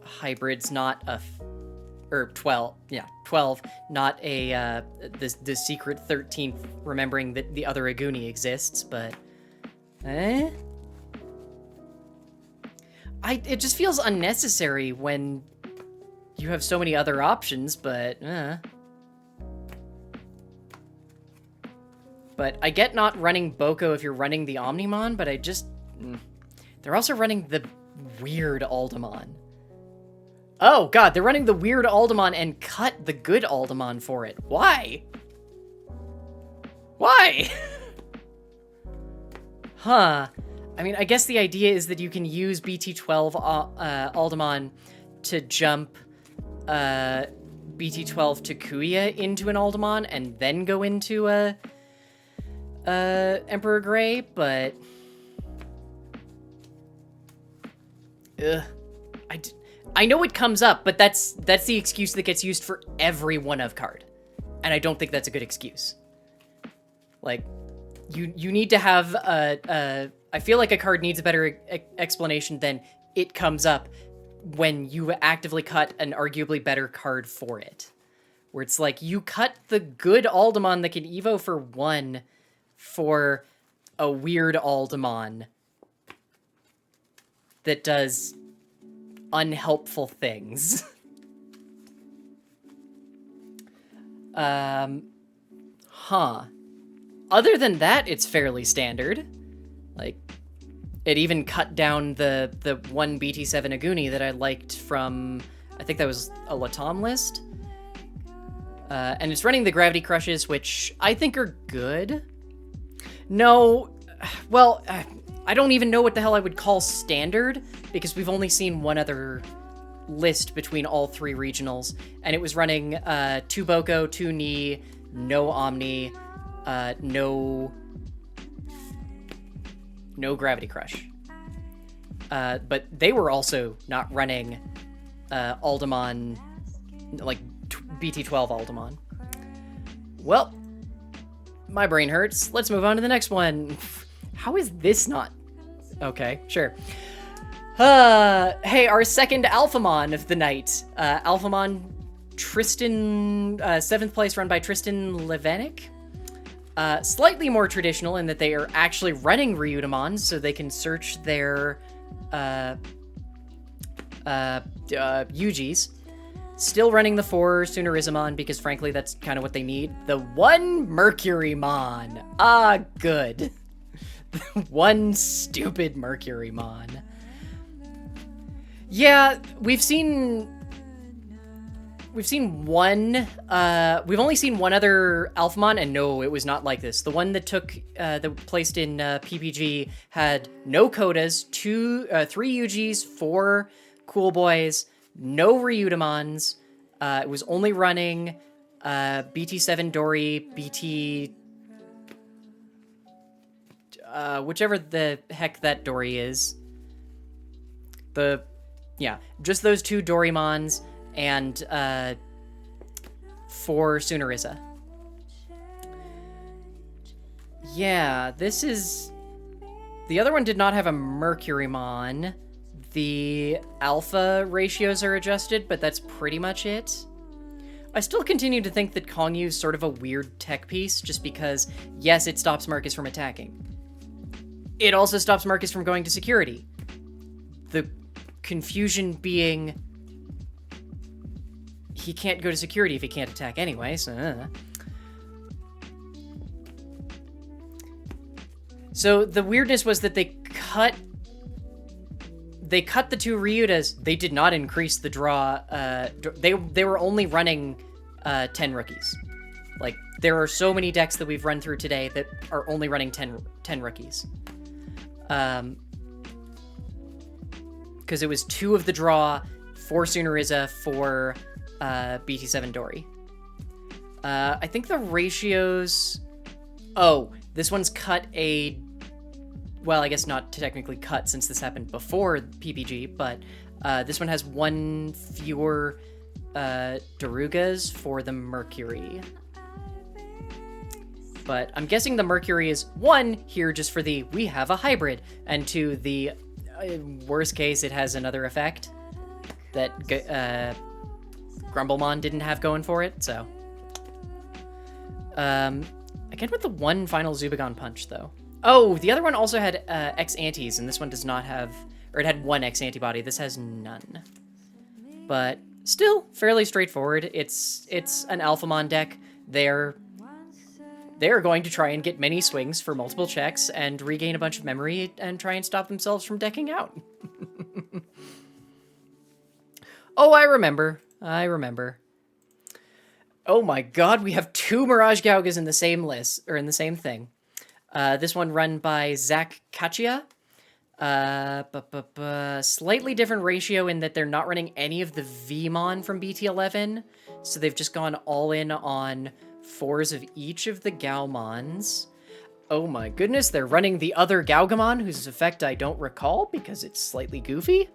hybrids, not a... Or 12, yeah, 12, not a, the secret 13th, remembering that the other Aguni exists, but... It just feels unnecessary when you have so many other options, but But I get not running Boko if you're running the Omnimon, but I just... They're also running the weird Aldemon. Oh, God, they're running the weird Aldemon and cut the good Aldemon for it. Why? Why? Huh. I mean, I guess the idea is that you can use BT12 Aldemon to jump BT12 to Kuya into an Aldemon and then go into Emperor Grey, but... Ugh. I know it comes up, but that's the excuse that gets used for every one-of card. And I don't think that's a good excuse. Like, you need to have I feel like a card needs a better explanation than it comes up when you actively cut an arguably better card for it. Where it's like, you cut the good Aldemon that can Evo for 1 for a weird Aldemon that does unhelpful things. Huh. Other than that, it's fairly standard. Like, it even cut down the one BT7 Aguni that I liked from, I think that was a Latom list. And it's running the Gravity Crushes, which I think are good. No, well, I don't even know what the hell I would call standard, because we've only seen one other list between all 3 regionals, and it was running 2 Boko, 2 Ni, no Omni, no Gravity Crush. But they were also not running Aldemon, like BT12 Aldemon. Well, my brain hurts. Let's move on to the next one. How is this not... Okay, sure. Hey, our second Alphamon of the night. Alphamon Tristan, 7th place, run by Tristan Levanik. Slightly more traditional in that they are actually running Ryudomon, so they can search their Yugis. Still running the 4 Sunarizamon, because frankly that's kind of what they need. The 1 Mercurymon. Ah, good. One stupid Mercurymon. Yeah, we've one, we've only seen one other Alphamon, and no, it was not like this. The one that took, that placed in PPG had no Kodas, 3 Yugis, 4 Cool Boys, no Ryudomons. It was only running BT7 Dory, BT... whichever the heck that Dory is. Yeah, just those 2 Dorymons and 4 Sunariza. Yeah, this is... The other one did not have a Mercurymon. The alpha ratios are adjusted, but that's pretty much it. I still continue to think that Kongyu is sort of a weird tech piece, just because, yes, it stops Marcus from attacking. It also stops Marcus from going to security. The confusion being... he can't go to security if he can't attack anyway, so... So the weirdness was that they cut the 2 Ryudas. They did not increase the draw. They were only running 10 rookies. Like, there are so many decks that we've run through today that are only running 10 rookies. Because it was 2 of the draw, 4 Sunariza, 4 BT7 Dory. I think the ratios... Oh, this one's cut a... Well, I guess not technically cut since this happened before PPG, but this one has 1 fewer Darugas for the Mercury. But I'm guessing the Mercury is 1 here just for the we have a hybrid, and 2, the worst case, it has another effect that Grumblemon didn't have going for it, so. Again with the 1 final Zubagon punch, though. Oh, the other one also had X-Antes, and this one does not have... Or it had 1 X-Antibody. This has none. But Still fairly straightforward. It's an Alphamon deck. They're going to try and get many swings for multiple checks and regain a bunch of memory and try and stop themselves from decking out. Oh, I remember. Oh my god, we have 2 Mirage Gaugas in the same list, or in the same thing. This one run by Zach Kachia. Slightly different ratio in that they're not running any of the VMon from BT11, so they've just gone all in on 4s of each of the Gaomons. Oh my goodness, they're running the other Gaugamon, whose effect I don't recall because it's slightly goofy.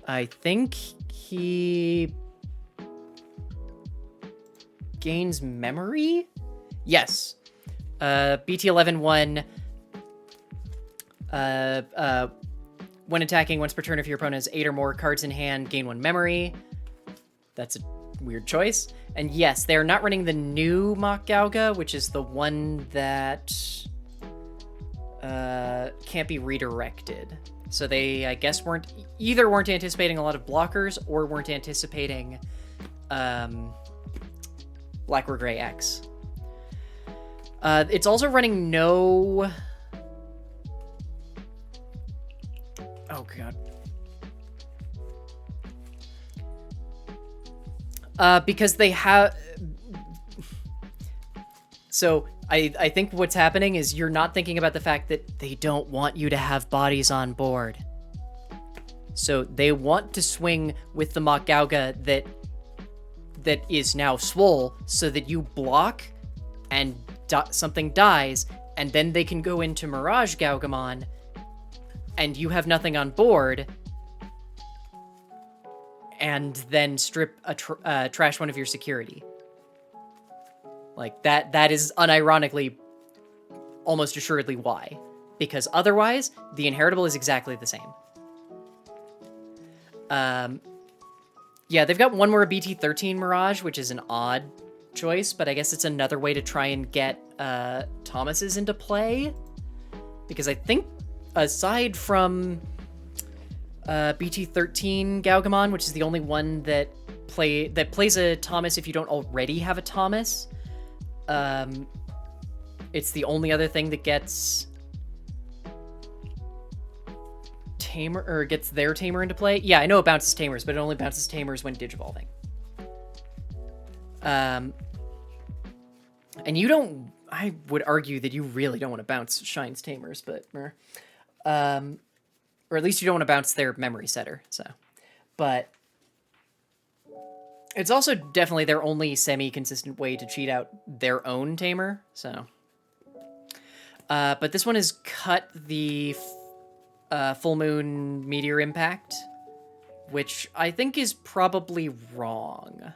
I think he gains memory? Yes. BT11 1. When attacking once per turn, if your opponent has 8 or more cards in hand, gain 1 memory. That's a weird choice. And yes, they're not running the new Mach Gauga, which is the one that can't be redirected. So they, I guess, weren't anticipating a lot of blockers or weren't anticipating Black or Gray X. It's also running no... Oh, God. Because they have... So, I think what's happening is you're not thinking about the fact that they don't want you to have bodies on board. So, they want to swing with the Mach Gauga that is now swole, so that you block and something dies, and then they can go into Mirage Gaugamon, and you have nothing on board, and then strip trash one of your security. Like, that is unironically almost assuredly why. Because otherwise, the inheritable is exactly the same. Yeah, they've got one more BT13 Mirage, which is an odd choice, but I guess it's another way to try and get Thomas's into play. Because I think, aside from BT13 Gaugamon, which is the only one that plays a Thomas if you don't already have a Thomas, it's the only other thing that gets Tamer, or gets their Tamer into play. Yeah, I know it bounces Tamers, but it only bounces Tamers when digivolving. And you don't... I would argue that you really don't want to bounce Shine's Tamers, but... or at least you don't want to bounce their memory setter, so... But... it's also definitely their only semi-consistent way to cheat out their own Tamer, so... but this one has cut the Full Moon Meteor Impact, which I think is probably wrong.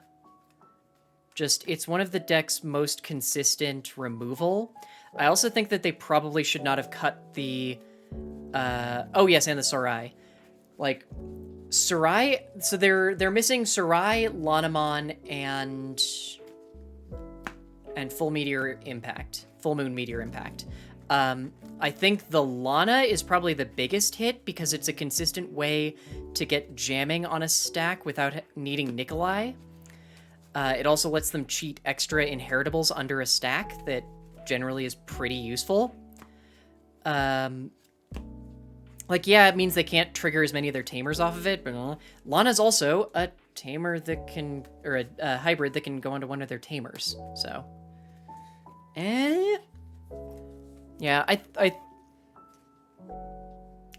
Just, it's one of the deck's most consistent removal. I also think that they probably should not have cut the... oh yes, and the Sorai. Like, Sorai... So they're missing Sorai, Lanamon, and Full Meteor Impact. Full Moon Meteor Impact. I think the Lana is probably the biggest hit because it's a consistent way to get jamming on a stack without needing Nikolai. It also lets them cheat extra inheritables under a stack that generally is pretty useful. Like, yeah, it means they can't trigger as many of their Tamers off of it, but Lana's also a Tamer that can, or a hybrid that can go onto one of their Tamers, so. Yeah,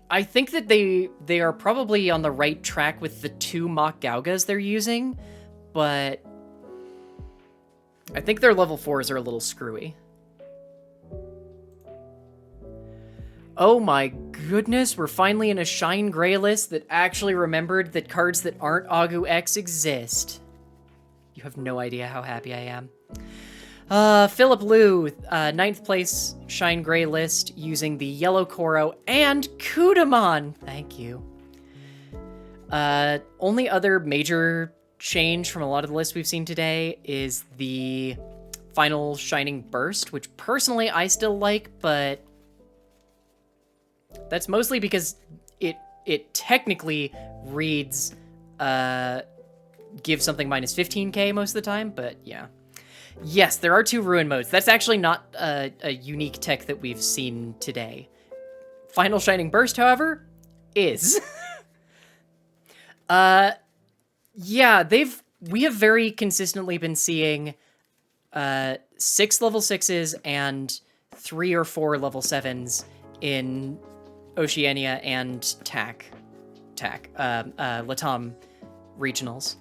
I think that they are probably on the right track with the 2 Mach Gaugas they're using, but I think their level 4s are a little screwy. Oh my goodness, we're finally in a Shine Gray list that actually remembered that cards that aren't Agu X exist. You have no idea how happy I am. Philip Liu, 9th place Shine Gray list using the Yellow Koro and Kudamon. Thank you. Only other major change from a lot of the lists we've seen today is the final Shining Burst, which personally I still like, but that's mostly because it technically reads give something minus 15k most of the time, but yeah. Yes, there are 2 ruin modes. That's actually not a unique tech that we've seen today. Final Shining Burst, however, is. Yeah, we have very consistently been seeing 6 level 6s and 3 or 4 level 7s in Oceania and Latam regionals.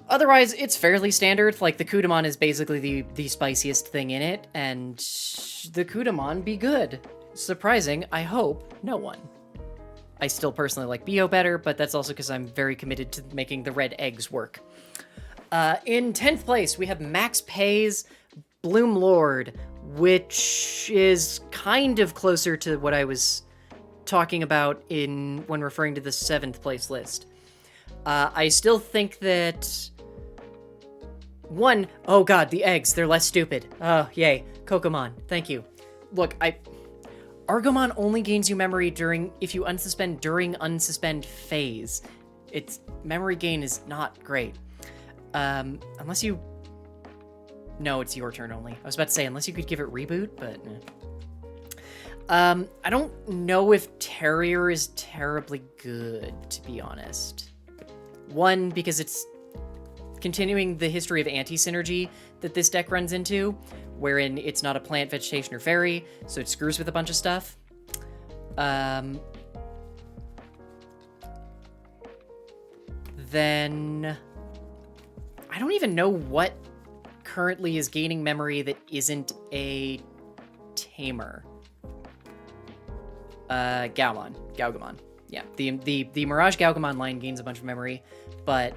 Otherwise, it's fairly standard. Like, the Kudamon is basically the spiciest thing in it, and the Kudamon be good. Surprising, I hope, no one. I still personally like Bio better, but that's also because I'm very committed to making the red eggs work. In 10th place, we have Max Pay's Bloom Lord, which is kind of closer to what I was talking about when referring to the 7th place list. I still think that... Oh god, the eggs, they're less stupid. Oh, yay. Kokomon, thank you. Look, Argomon only gains you memory if you unsuspend during unsuspend phase. Its memory gain is not great. Unless you... No, it's your turn only. I was about to say, unless you could give it reboot, but... I don't know if Terrier is terribly good, to be honest. One, because it's continuing the history of anti-synergy that this deck runs into, wherein it's not a plant, vegetation, or fairy, so it screws with a bunch of stuff. Then... I don't even know what currently is gaining memory that isn't a tamer. Gaomon. Yeah, the Mirage Gaomon line gains a bunch of memory, but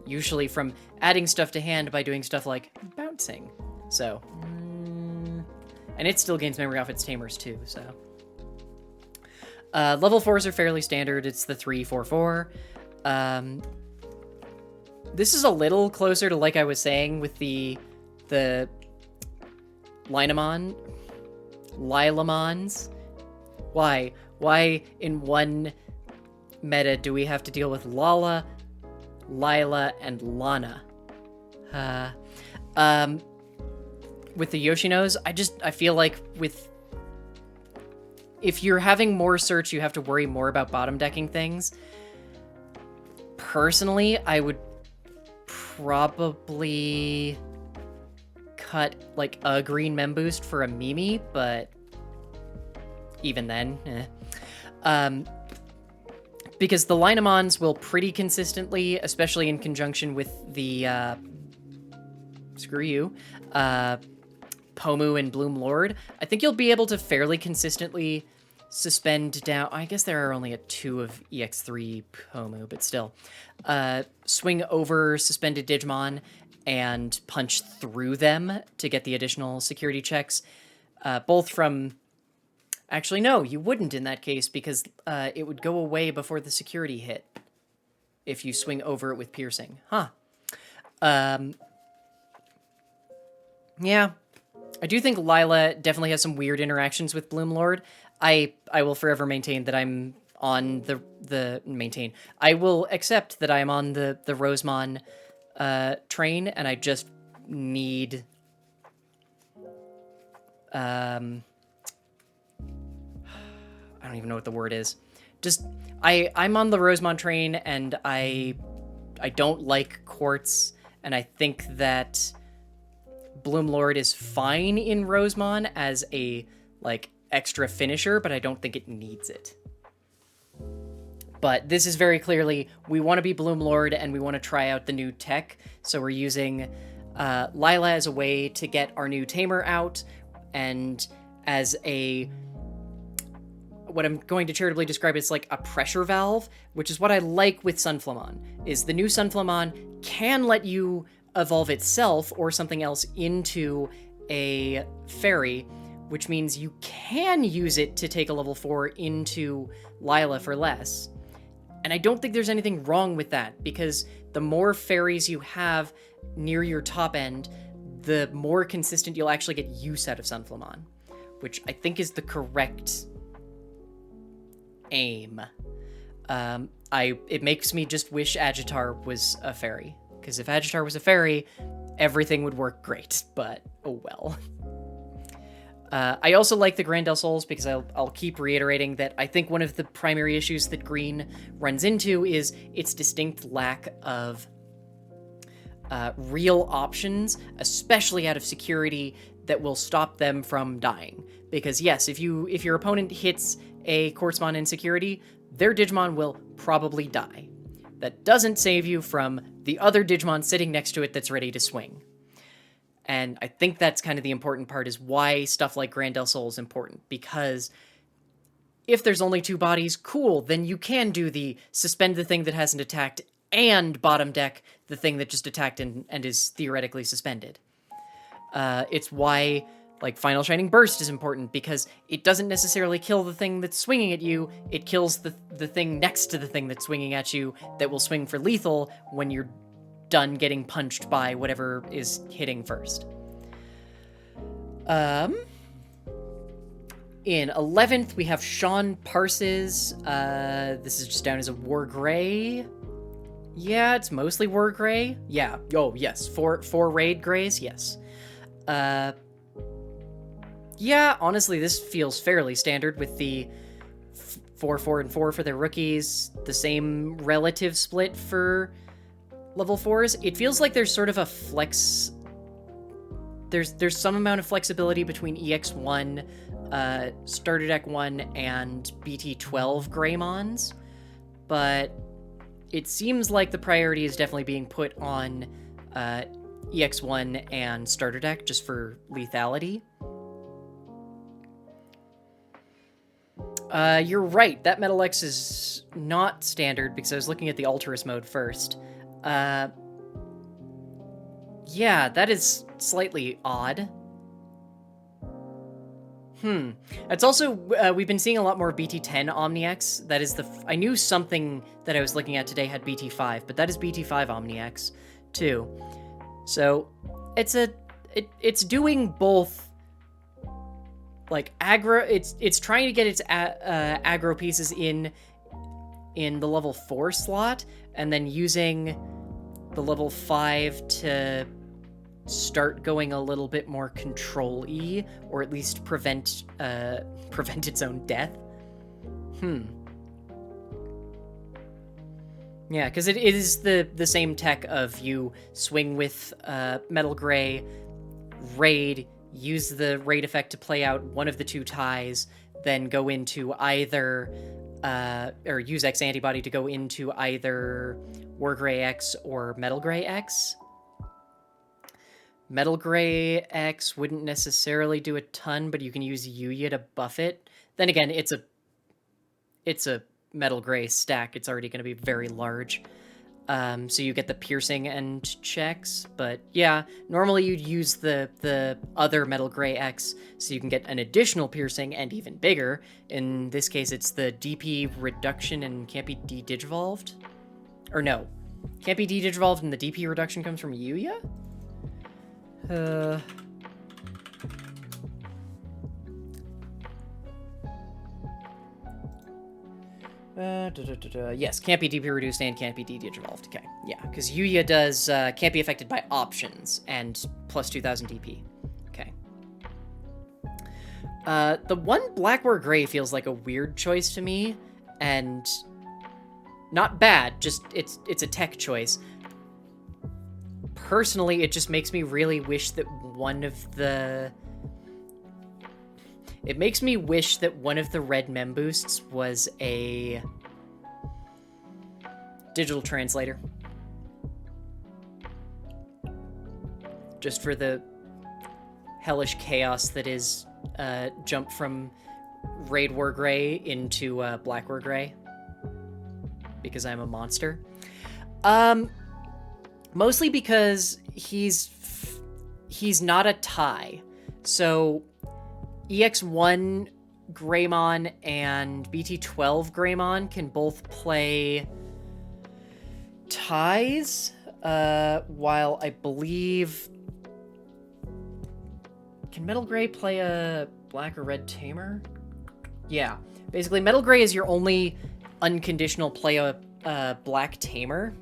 usually from adding stuff to hand by doing stuff like bouncing. So, and it still gains memory off its tamers too, so. Level 4s are fairly standard. It's the 3/4/4. This is a little closer to, like I was saying, with the Lilamons. Why in one meta do we have to deal with Lala, Lila, and Lana? With the Yoshinos, I feel like if you're having more search, you have to worry more about bottom decking things. Personally, I would probably cut like a green mem boost for a Mimi, but even then, because the Linamons will pretty consistently, especially in conjunction with the Pomu and Bloom Lord, I think you'll be able to fairly consistently suspend down. I guess there are only a 2 of EX3 Pomu, but still. Swing over suspended Digimon and punch through them to get the additional security checks. Both from... Actually, no, you wouldn't in that case, because it would go away before the security hit if you swing over it with piercing. Huh. Yeah. I do think Lila definitely has some weird interactions with Bloom Lord. I will forever maintain that I'm on I will accept that I'm on the Rosemon train, and I just need I don't even know what the word is. I'm on the Rosemon train, and I don't like Quartz, and I think that Bloom Lord is fine in Rosemon as a, like, extra finisher, but I don't think it needs it. But this is very clearly, we want to be Bloom Lord, and we want to try out the new tech, so we're using Lila as a way to get our new Tamer out, and as what I'm going to charitably describe as like a pressure valve, which is what I like with Sunflamon, is the new Sunflamon can let you evolve itself or something else into a fairy, which means you can use it to take a level 4 into Lila for less. And I don't think there's anything wrong with that, because the more fairies you have near your top end, the more consistent you'll actually get use out of Sunflamon, which I think is the correct aim. It makes me just wish Agitar was a fairy, because if Agitar was a fairy, everything would work great, but oh well. I also like the Grandel Souls because I'll keep reiterating that I think one of the primary issues that Green runs into is its distinct lack of real options, especially out of security, that will stop them from dying. Because yes, if your opponent hits a Quartzmon in security, their Digimon will probably die. That doesn't save you from the other Digimon sitting next to it that's ready to swing. And I think that's kind of the important part, is why stuff like Grandel Soul is important, because if there's only 2 bodies, cool, then you can do the suspend the thing that hasn't attacked and bottom deck the thing that just attacked and is theoretically suspended. It's why, like, Final Shining Burst is important, because it doesn't necessarily kill the thing that's swinging at you, it kills the thing next to the thing that's swinging at you that will swing for lethal when you're done getting punched by whatever is hitting first. In 11th, we have Sean Parses. This is just down as a War Gray. Yeah, it's mostly War Gray. Yeah. Oh, yes. Four Raid Grays. Yes. Yeah, honestly, this feels fairly standard with the 4, 4, and 4 for their rookies. The same relative split for level 4s. It feels like there's sort of a flex... There's some amount of flexibility between EX1, Starter Deck 1, and BT12 Greymons, but it seems like the priority is definitely being put on EX1 and Starter Deck just for lethality. You're right, that Metal X is not standard because I was looking at the Alterous mode first. Yeah, that is slightly odd. It's also, we've been seeing a lot more BT10 OmniX. That is I knew something that I was looking at today had BT5, but that is BT5 OmniX, too. So, it's doing both, like, aggro, it's trying to get its aggro pieces in the level 4 slot, and then using the level 5 to start going a little bit more control-y, or at least prevent its own death. Yeah, because it is the same tech of you swing with Metal Gray, raid, use the raid effect to play out one of the 2 ties, then go into either, or use X Antibody to go into either War Gray X or Metal Gray X. Metal Gray X wouldn't necessarily do a ton, but you can use Yuya to buff it. Then again, it's a Metal Gray stack. It's already going to be very large. So you get the piercing and checks, but yeah, normally you'd use the other Metal Gray X so you can get an additional piercing and even bigger. In this case, it's the DP reduction and can't be de-digivolved. Or no, can't be de-digivolved and the DP reduction comes from Yuya? Yes, can't be DP reduced and can't be de-digivolved. Okay, yeah, because Yuya does can't be affected by options and plus 2000 DP. Okay. The one Black War Gray feels like a weird choice to me, and not bad, just it's a tech choice. Personally, it just makes me really wish that one of the... It makes me wish that one of the red mem boosts was a digital translator. Just for the hellish chaos that is jump from Raid War Gray into Black War Gray. Because I'm a monster. Mostly because he's not a tie. So EX1 Greymon and BT12 Greymon can both play ties, while I believe... Can Metal Gray play a black or red tamer? Yeah. Basically, Metal Gray is your only unconditional play a Black Tamer.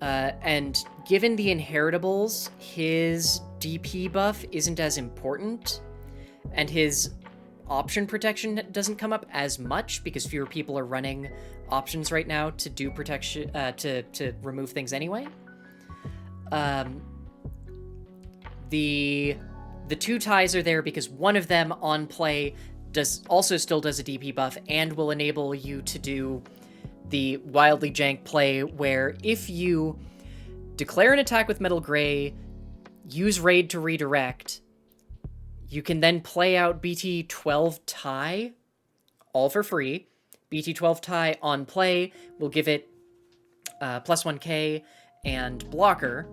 And given the inheritables, his DP buff isn't as important, and his option protection doesn't come up as much because fewer people are running options right now to do protection, to remove things anyway. The two ties are there because one of them on play still does a DP buff and will enable you to do the wildly jank play where if you declare an attack with Metal Gray, use Raid to redirect, you can then play out BT 12 tie, all for free. BT 12 tie on play will give it plus 1k and blocker.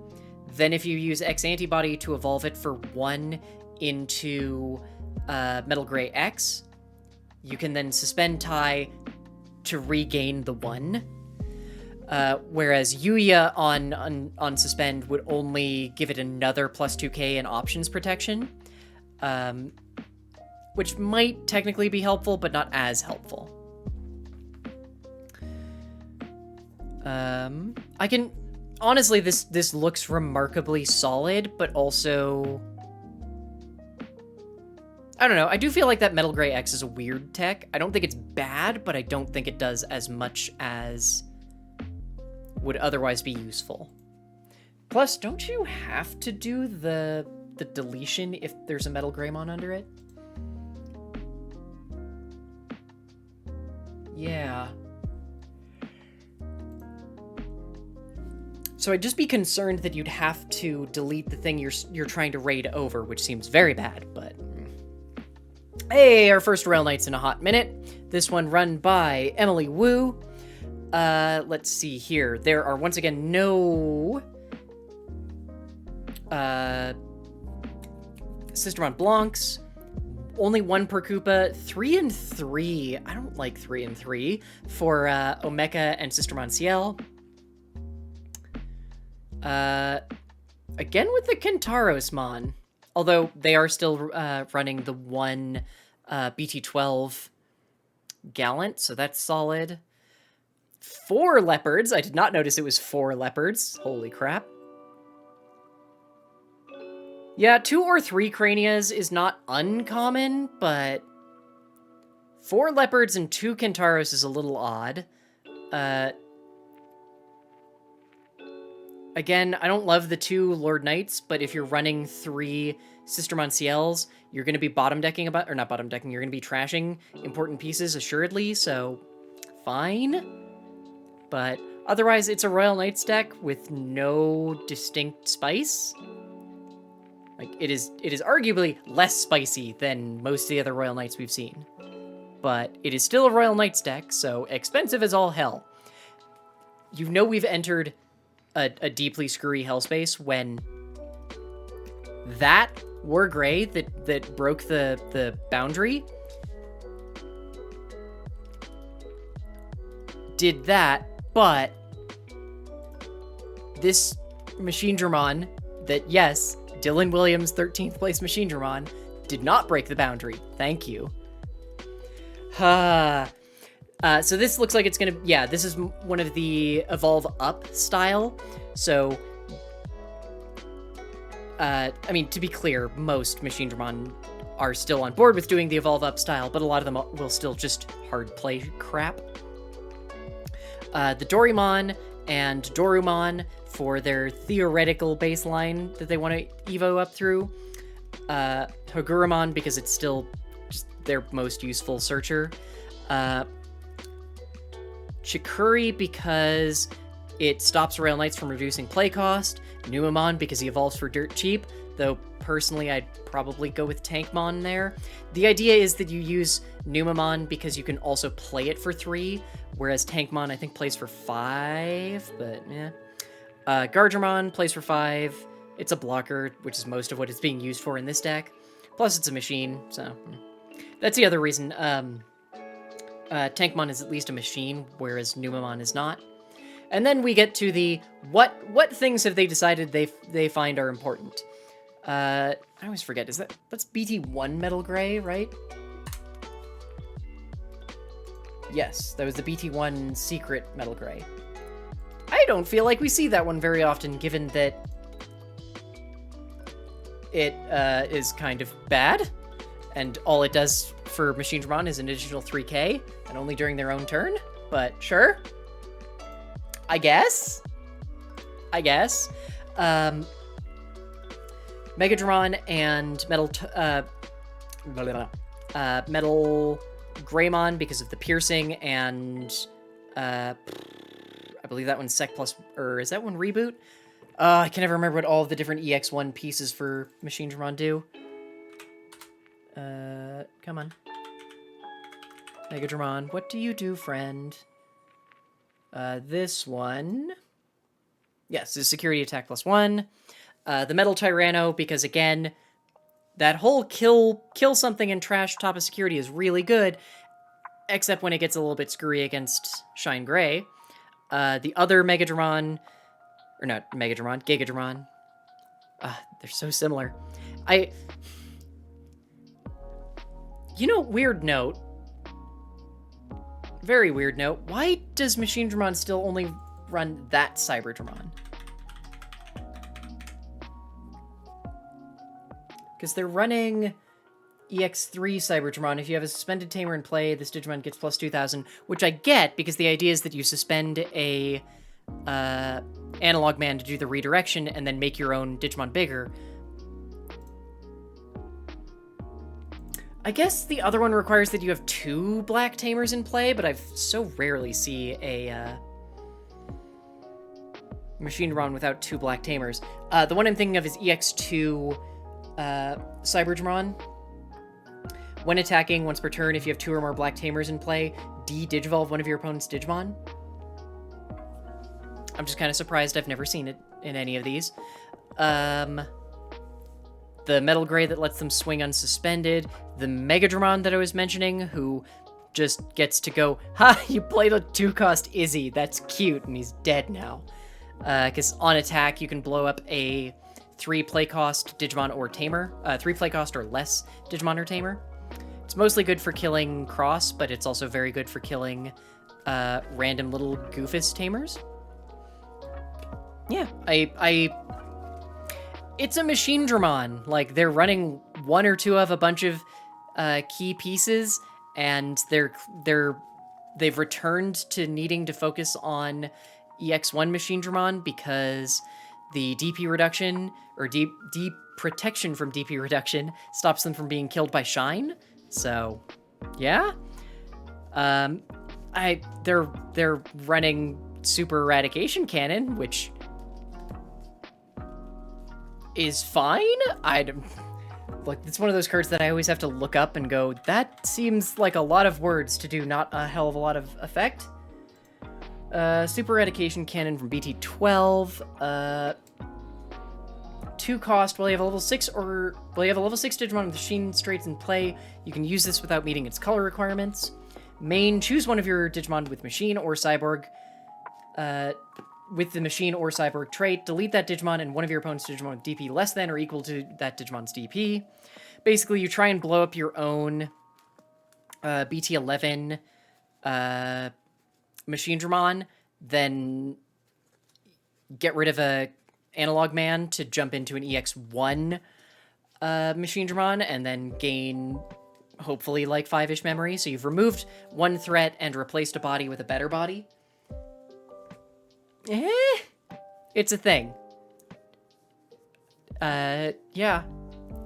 Then if you use X antibody to evolve it for 1 into Metal Gray X, you can then suspend tie to regain the 1. Whereas Yuya on suspend would only give it another plus 2k in options protection, which might technically be helpful, but not as helpful. I can... Honestly, this looks remarkably solid, but also... I don't know, I do feel like that Metal Gray X is a weird tech. I don't think it's bad, but I don't think it does as much as would otherwise be useful. Plus, don't you have to do the deletion if there's a Metal Greymon under it? Yeah. So I'd just be concerned that you'd have to delete the thing you're trying to raid over, which seems very bad, but... Hey, our first Royal Knights in a hot minute. This one run by Emily Wu. Let's see here. There are once again no Sisteron Blancs. Only 1 per Koopa. 3 and 3. I don't like 3 and 3 for Omeka and Sistermon Ciel. Again with the Kentarosmon. Although they are still running the 1 BT12 Gallant, so that's solid. 4 Leopards. I did not notice it was 4 Leopards. Holy crap. Yeah, 2 or 3 Cranias is not uncommon, but 4 Leopards and 2 Kentaros is a little odd. Again, I don't love the 2 Lord Knights, but if you're running 3 Sistermon Ciels, you're going to be bottom-decking you're going to be trashing important pieces, assuredly, so fine. But otherwise, it's a Royal Knights deck with no distinct spice. Like, it is arguably less spicy than most of the other Royal Knights we've seen. But it is still a Royal Knights deck, so expensive as all hell. You know we've entered a deeply screwy hellspace when that War Grey that broke the boundary did that, but this Machine Dramon that, yes, Dylan Williams' 13th place Machine Dramon did not break the boundary. Thank you. So this looks like it's gonna, yeah, this is one of the Evolve Up style. So, I mean, to be clear, most Machine Dramon are still on board with doing the Evolve Up style, but a lot of them will still just hard play crap. The Dorimon and Dorumon for their theoretical baseline that they want to Evo up through. Hagurumon because it's still just their most useful searcher. Chikuri because it stops Royal Knights from reducing play cost. Numamon because he evolves for dirt cheap, though personally I'd probably go with Tankmon there. The idea is that you use Numamon because you can also play it for 3, whereas Tankmon I think plays for 5, but yeah. Gardramon plays for 5. It's a blocker, which is most of what it's being used for in this deck. Plus it's a machine, so that's the other reason. Tankmon is at least a machine, whereas Numamon is not. And then we get to the what things have they decided they find are important. I always forget, that's BT1 Metal Gray, right? Yes, that was the BT1 secret Metal Gray. I don't feel like we see that one very often, given that it is kind of bad, and all it does for Machine Dramon is an additional 3k, and only during their own turn, but sure. I guess. Mega Dramon and Metal Greymon because of the piercing, and I believe that one's Sec Plus, or is that one Reboot? I can never remember what all of the different EX1 pieces for Machine Dramon do. Come on. Mega Dramon, what do you do, friend? This one... Yes, is Security Attack +1. The Metal Tyranno, because again, that whole kill something and trash top of security is really good, except when it gets a little bit screwy against Shine Gray. The other Mega Dramon, or not Mega Dramon, Giga Dramon. They're so similar. Weird note. Very weird note. Why does Machine Dramon still only run that Cyber Dramon? Because they're running EX3 Cyber Dramon. If you have a suspended tamer in play, this Digimon gets plus 2,000, which I get, because the idea is that you suspend a analog man to do the redirection and then make your own Digimon bigger. I guess the other one requires that you have 2 black tamers in play, but I so rarely see a Machine Dramon without 2 black tamers. The one I'm thinking of is EX2 Cyber Dramon. When attacking, once per turn, if you have 2 or more black tamers in play, de-Digivolve one of your opponent's Digimon. I'm just kind of surprised I've never seen it in any of these. The Metal Gray that lets them swing unsuspended. The Mega Dramon that I was mentioning, who just gets to go, ha, you played a 2-cost Izzy, that's cute, and he's dead now. Because on attack, you can blow up a 3 play cost Digimon or Tamer, 3 play cost or less Digimon or Tamer. It's mostly good for killing Cross, but it's also very good for killing random little Goofus Tamers. Yeah, it's a Machine Dramon. Like, they're running 1 or 2 of a bunch of key pieces, and they've returned to needing to focus on EX1 Machine Dramon because the DP reduction, or deep protection from DP reduction, stops them from being killed by Shine. So, yeah. They're running Super Eradication Cannon, which is fine. Like, it's one of those cards that I always have to look up and go, that seems like a lot of words to do not a hell of a lot of effect. Super Eradication Cannon from BT12. 2 cost, while you have a level 6 Digimon with Machine Straits in play, you can use this without meeting its color requirements. Main, choose one of your Digimon with Machine or Cyborg. With the Machine or Cyborg trait, delete that Digimon and one of your opponent's Digimon with DP less than or equal to that Digimon's DP. Basically, you try and blow up your own BT11 Machine Dramon, then get rid of a Analog Man to jump into an EX1 Machine Dramon, and then gain, hopefully, like 5-ish memory. So you've removed 1 threat and replaced a body with a better body. It's a thing. Yeah.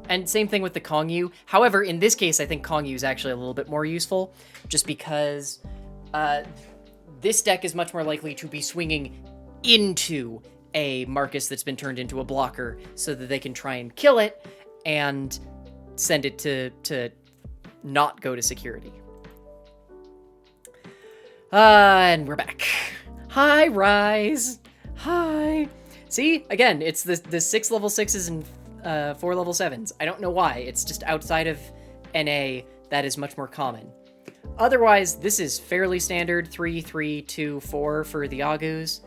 And same thing with the Kongyu. However, in this case, I think Kongyu is actually a little bit more useful, just because this deck is much more likely to be swinging into a Marcus that's been turned into a blocker, so that they can try and kill it and send it to not go to security. And we're back. Hi, Rise. Hi. See, again, it's the 6 level 6s and 4 level 7s. I don't know why. It's just outside of NA that is much more common. Otherwise, this is fairly standard 3, 3, 2, 4 for the Agus.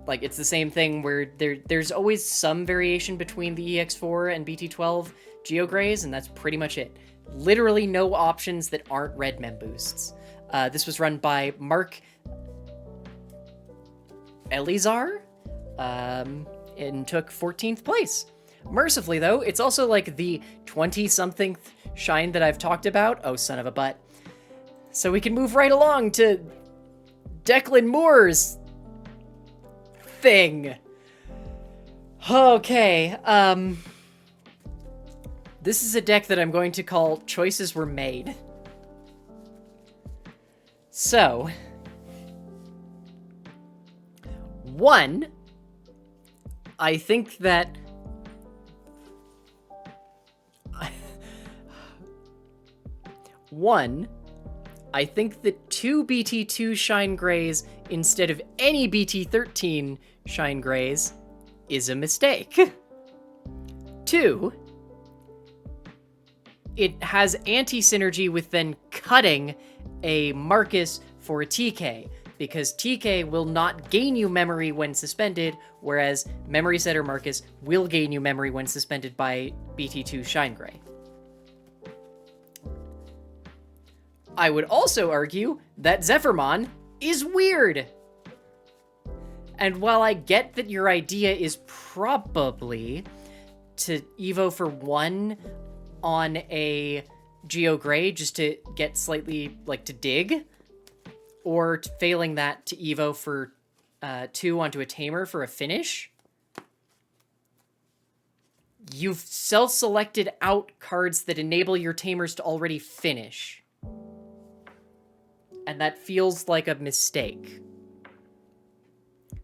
Like, it's the same thing where there's always some variation between the EX4 and BT12 Geograys, and that's pretty much it. literally no options that aren't red mem boosts. This was run by Mark Elizar, and took 14th place. Mercifully, though, it's also like the 20-something shine that I've talked about. Oh, son of a butt. So we can move right along to Declan Moore's thing. Okay, this is a deck that I'm going to call Choices Were Made. So, 1, I think that I think that 2 BT2 Shine Greys instead of any BT13 Shine Greys is a mistake. 2, it has anti-synergy with then cutting a Marcus for a TK, because TK will not gain you memory when suspended, whereas Memory Setter Marcus will gain you memory when suspended by BT2 Shine Grey. I would also argue that Zephyrmon is weird. And while I get that your idea is probably to Evo for 1 on a Geo Grey just to get slightly, like, to dig, or failing that to Evo for 2 onto a Tamer for a finish, you've self-selected out cards that enable your Tamers to already finish. And that feels like a mistake.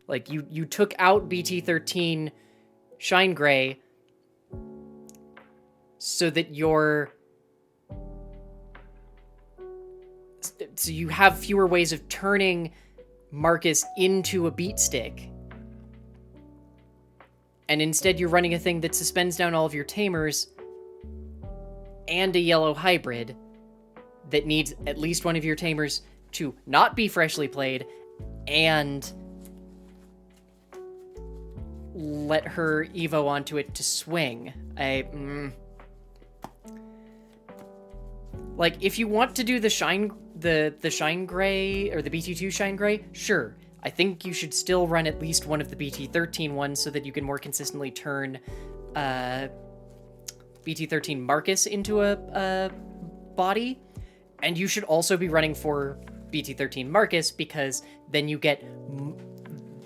Like, you took out BT13 Shine Grey so that so you have fewer ways of turning Marcus into a beat stick. And instead you're running a thing that suspends down all of your Tamers and a yellow hybrid that needs at least one of your Tamers to not be freshly played and let her Evo onto it to swing. Like, if you want to do the Shine Grey, or the BT2 Shine Grey, sure. I think you should still run at least one of the BT13 ones so that you can more consistently turn BT13 Marcus into a body. And you should also be running for BT13 Marcus, because then you get...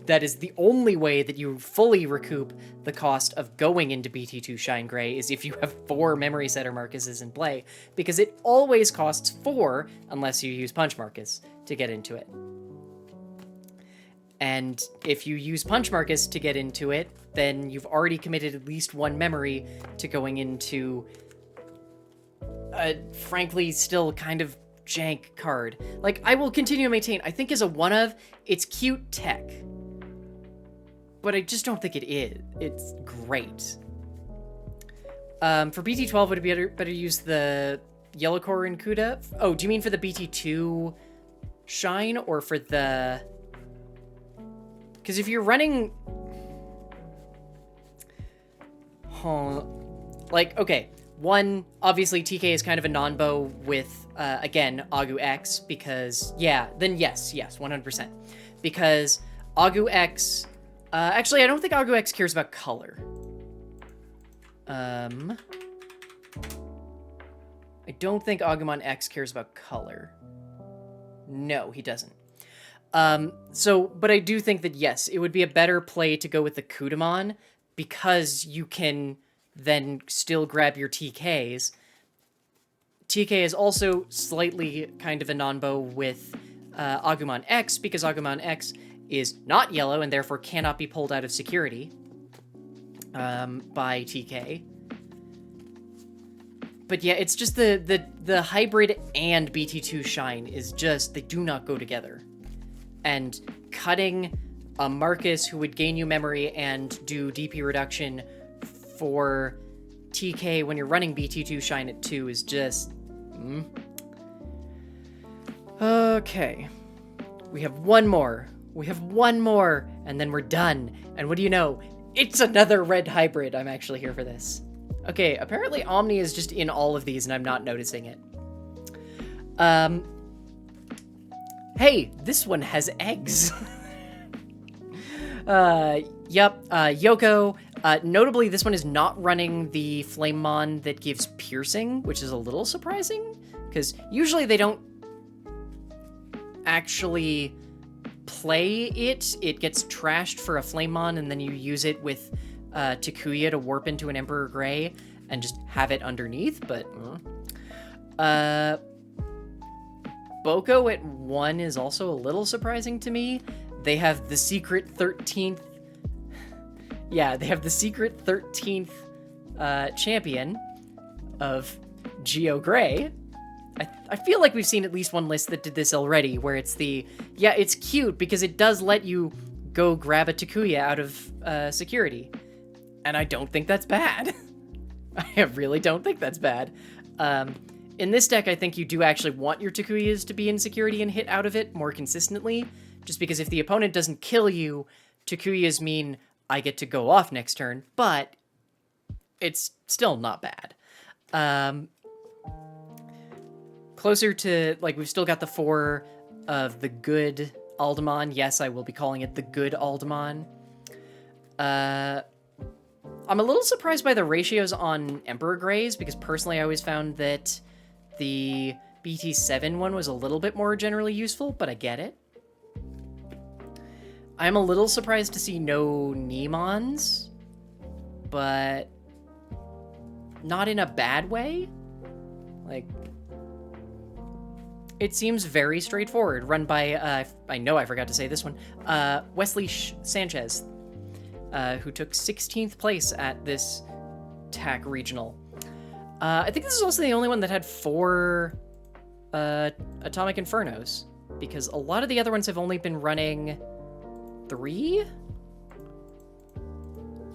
That is the only way that you fully recoup the cost of going into BT2 Shine Grey, is if you have 4 Memory Setter Marcuses in play, because it always costs 4, unless you use Punch Marcus, to get into it. And if you use Punch Marcus to get into it, then you've already committed at least 1 memory to going into a, frankly, still kind of jank card. Like, I will continue to maintain, I think as a one-of, it's cute tech. But I just don't think it is. It's great. For BT12, would it be better use the Yellow Core and Kuda? Oh, do you mean for the BT2 Shine, or for the... Because if you're running... Like, okay. 1, obviously TK is kind of a non-bow with, again, Agu X, because... Yeah, then yes, 100%. Because Agu X... actually, I don't think Agu X cares about color. I don't think Agumon X cares about color. No, he doesn't. But I do think that, yes, it would be a better play to go with the Kudamon, because you can then still grab your TKs. TK is also slightly kind of a non-bow with Agumon X, because Agumon X is not yellow and therefore cannot be pulled out of security by TK. But yeah, it's just the hybrid and BT2 Shine is just, they do not go together. And cutting a Marcus who would gain you memory and do DP reduction for TK when you're running BT2 Shine at 2 is just... Okay. We have one more. And then we're done. And what do you know? It's another red hybrid. I'm actually here for this. Okay, apparently Omni is just in all of these and I'm not noticing it. Hey, this one has eggs. Yep, Yoko. Notably, this one is not running the Flamemon that gives piercing, which is a little surprising, because usually they don't actually play it. It gets trashed for a Flamemon, and then you use it with Takuya to warp into an Emperor Grey and just have it underneath, but... Boko at 1 is also a little surprising to me. They have the secret 13th... Yeah, they have the secret 13th champion of Geo Grey. I feel like we've seen at least one list that did this already, where it's the... Yeah, it's cute because it does let you go grab a Takuya out of security. And I don't think that's bad. I really don't think that's bad. In this deck, I think you do actually want your Takuyas to be in security and hit out of it more consistently, just because if the opponent doesn't kill you, Takuyas mean I get to go off next turn, but it's still not bad. Closer to, like, we've still got the 4 of the good Aldemon. Yes, I will be calling it the good Aldemon. I'm a little surprised by the ratios on Emperor Greys, because personally I always found that the BT7 one was a little bit more generally useful, but I get it. I'm a little surprised to see no Nemons, but not in a bad way. Like, it seems very straightforward, run by, I know I forgot to say this one, Wesley Sanchez, who took 16th place at this TAC regional. I think this is also the only one that had 4 Atomic Infernos, because a lot of the other ones have only been running 3?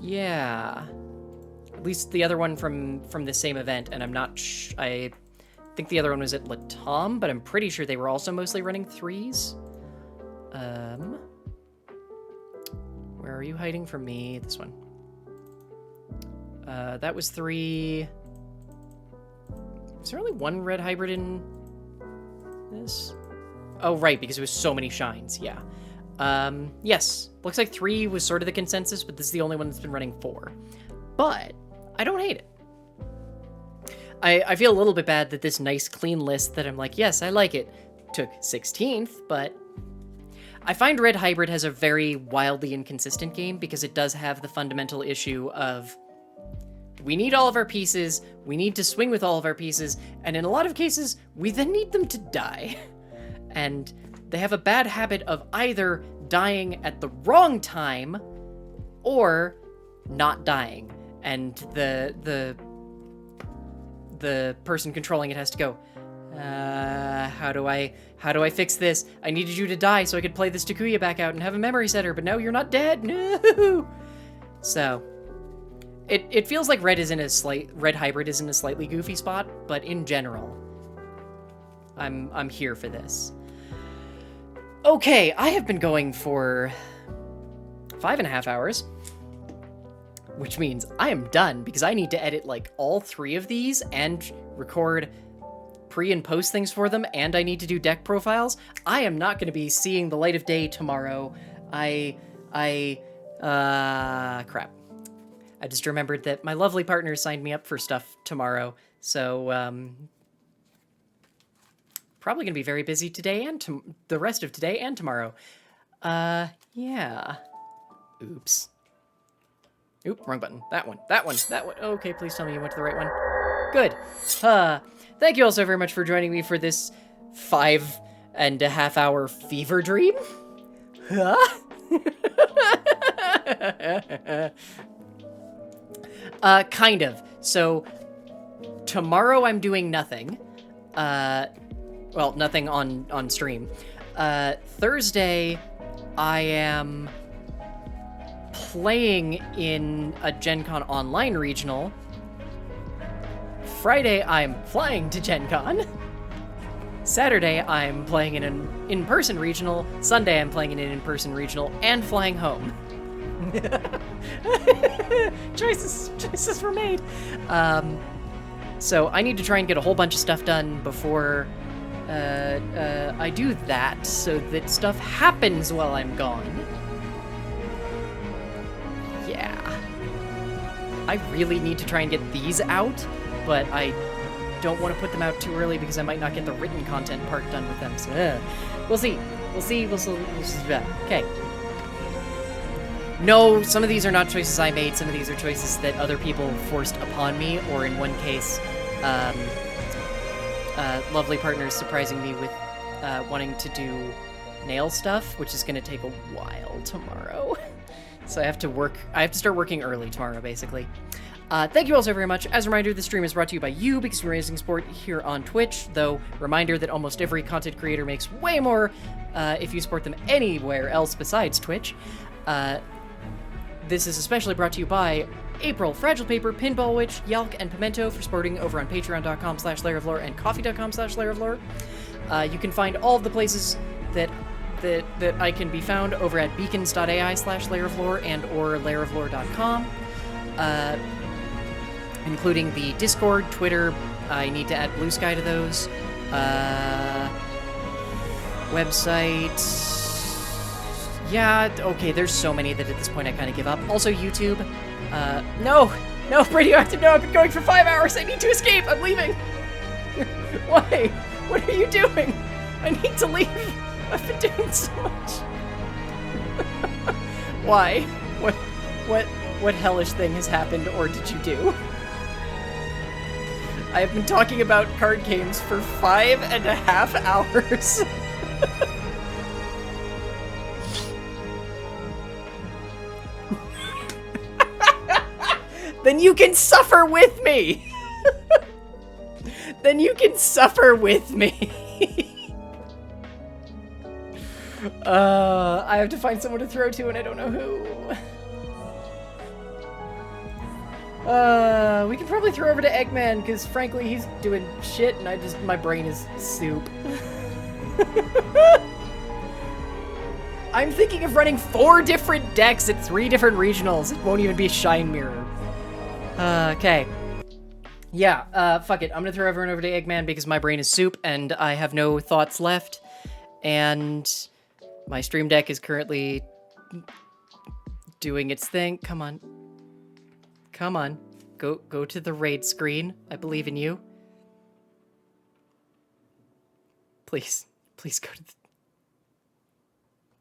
Yeah. At least the other one from the same event, and I'm not I think the other one was at Latam, but I'm pretty sure they were also mostly running 3s. Where are you hiding from me? This one. That was 3... Is there only 1 red hybrid in this? Oh, right, because it was so many shines, yeah. Yes, looks like 3 was sort of the consensus, but this is the only one that's been running 4. But I don't hate it. I feel a little bit bad that this nice, clean list that I'm like, yes, I like it, took 16th, but I find red hybrid has a very wildly inconsistent game because it does have the fundamental issue of we need all of our pieces, we need to swing with all of our pieces, and in a lot of cases, we then need them to die. And they have a bad habit of either dying at the wrong time or not dying. And the person controlling it has to go, how do I fix this? I needed you to die so I could play this Takuya back out and have a memory setter, but now you're not dead. No. So it feels like red hybrid is in a slightly goofy spot, but in general, I'm here for this. Okay, I have been going for 5.5 hours, which means I am done because I need to edit like all 3 of these and record pre and post things for them, and I need to do deck profiles. I am not going to be seeing the light of day tomorrow. Crap. I just remembered that my lovely partner signed me up for stuff tomorrow, so, probably gonna be very busy today and the rest of today and tomorrow. Yeah. Oops. Oop, wrong button. That one. Okay, please tell me you went to the right one. Good. Thank you all so very much for joining me for this 5.5 hour fever dream. Huh? Kind of. So, tomorrow I'm doing nothing. Well, nothing on stream. Thursday, I am playing in a Gen Con online regional. Friday, I'm flying to Gen Con. Saturday, I'm playing in an in-person regional. Sunday, I'm playing in an in-person regional and flying home. choices were made. So I need to try and get a whole bunch of stuff done before I do that, so that stuff happens while I'm gone. Yeah. I really need to try and get these out, but I don't want to put them out too early because I might not get the written content part done with them. So we'll see. We'll see. Okay. No, some of these are not choices I made. Some of these are choices that other people forced upon me, or in one case, lovely partners surprising me with wanting to do nail stuff, which is going to take a while tomorrow. So I have to start working early tomorrow, basically. Thank you all so very much. As a reminder, this stream is brought to you by you because you're raising support here on Twitch, though reminder that almost every content creator makes way more if you support them anywhere else besides Twitch. This is especially brought to you by April, Fragile Paper, Pinball Witch, Yalc, and Pimento for supporting over on patreon.com/layeroflore and coffee.com/layeroflore. You can find all of the places that I can be found over at beacons.ai/layeroflore and or layeroflore.com, including the Discord, Twitter. I need to add Blue Sky to those. Website. Yeah, okay, there's so many that at this point I kind of give up. Also YouTube. No, Radioactive, no, I've been going for 5 hours. I need to escape. I'm leaving. Why? What are you doing? I need to leave. I've been doing so much. Why? What hellish thing has happened, or did you do? I have been talking about card games for 5.5 hours. Then you can suffer with me! Then you can suffer with me! I have to find someone to throw to and I don't know who. We can probably throw over to Egman, because frankly he's doing shit and my brain is soup. I'm thinking of running 4 different decks at 3 different regionals. It won't even be Shine Mirror. Okay. Yeah, fuck it. I'm gonna throw everyone over to Egman because my brain is soup and I have no thoughts left. And my stream deck is currently doing its thing. Come on. Come on. Go to the raid screen. I believe in you. Please. Please go to the...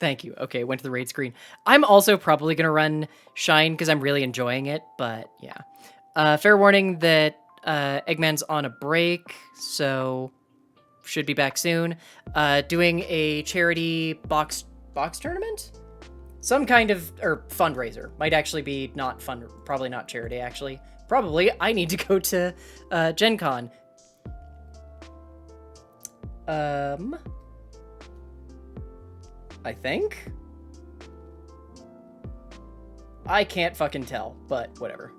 Thank you. Okay, went to the raid screen. I'm also probably going to run Shine because I'm really enjoying it, but yeah. Fair warning that Eggman's on a break, so should be back soon. Doing a charity box tournament? Some kind of, or fundraiser. Might actually be not fun, probably not charity, actually. Probably, I need to go to Gen Con. I think? I can't fucking tell, but whatever.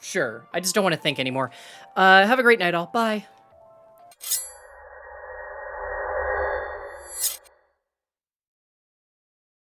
Sure, I just don't want to think anymore. Have a great night all. Bye.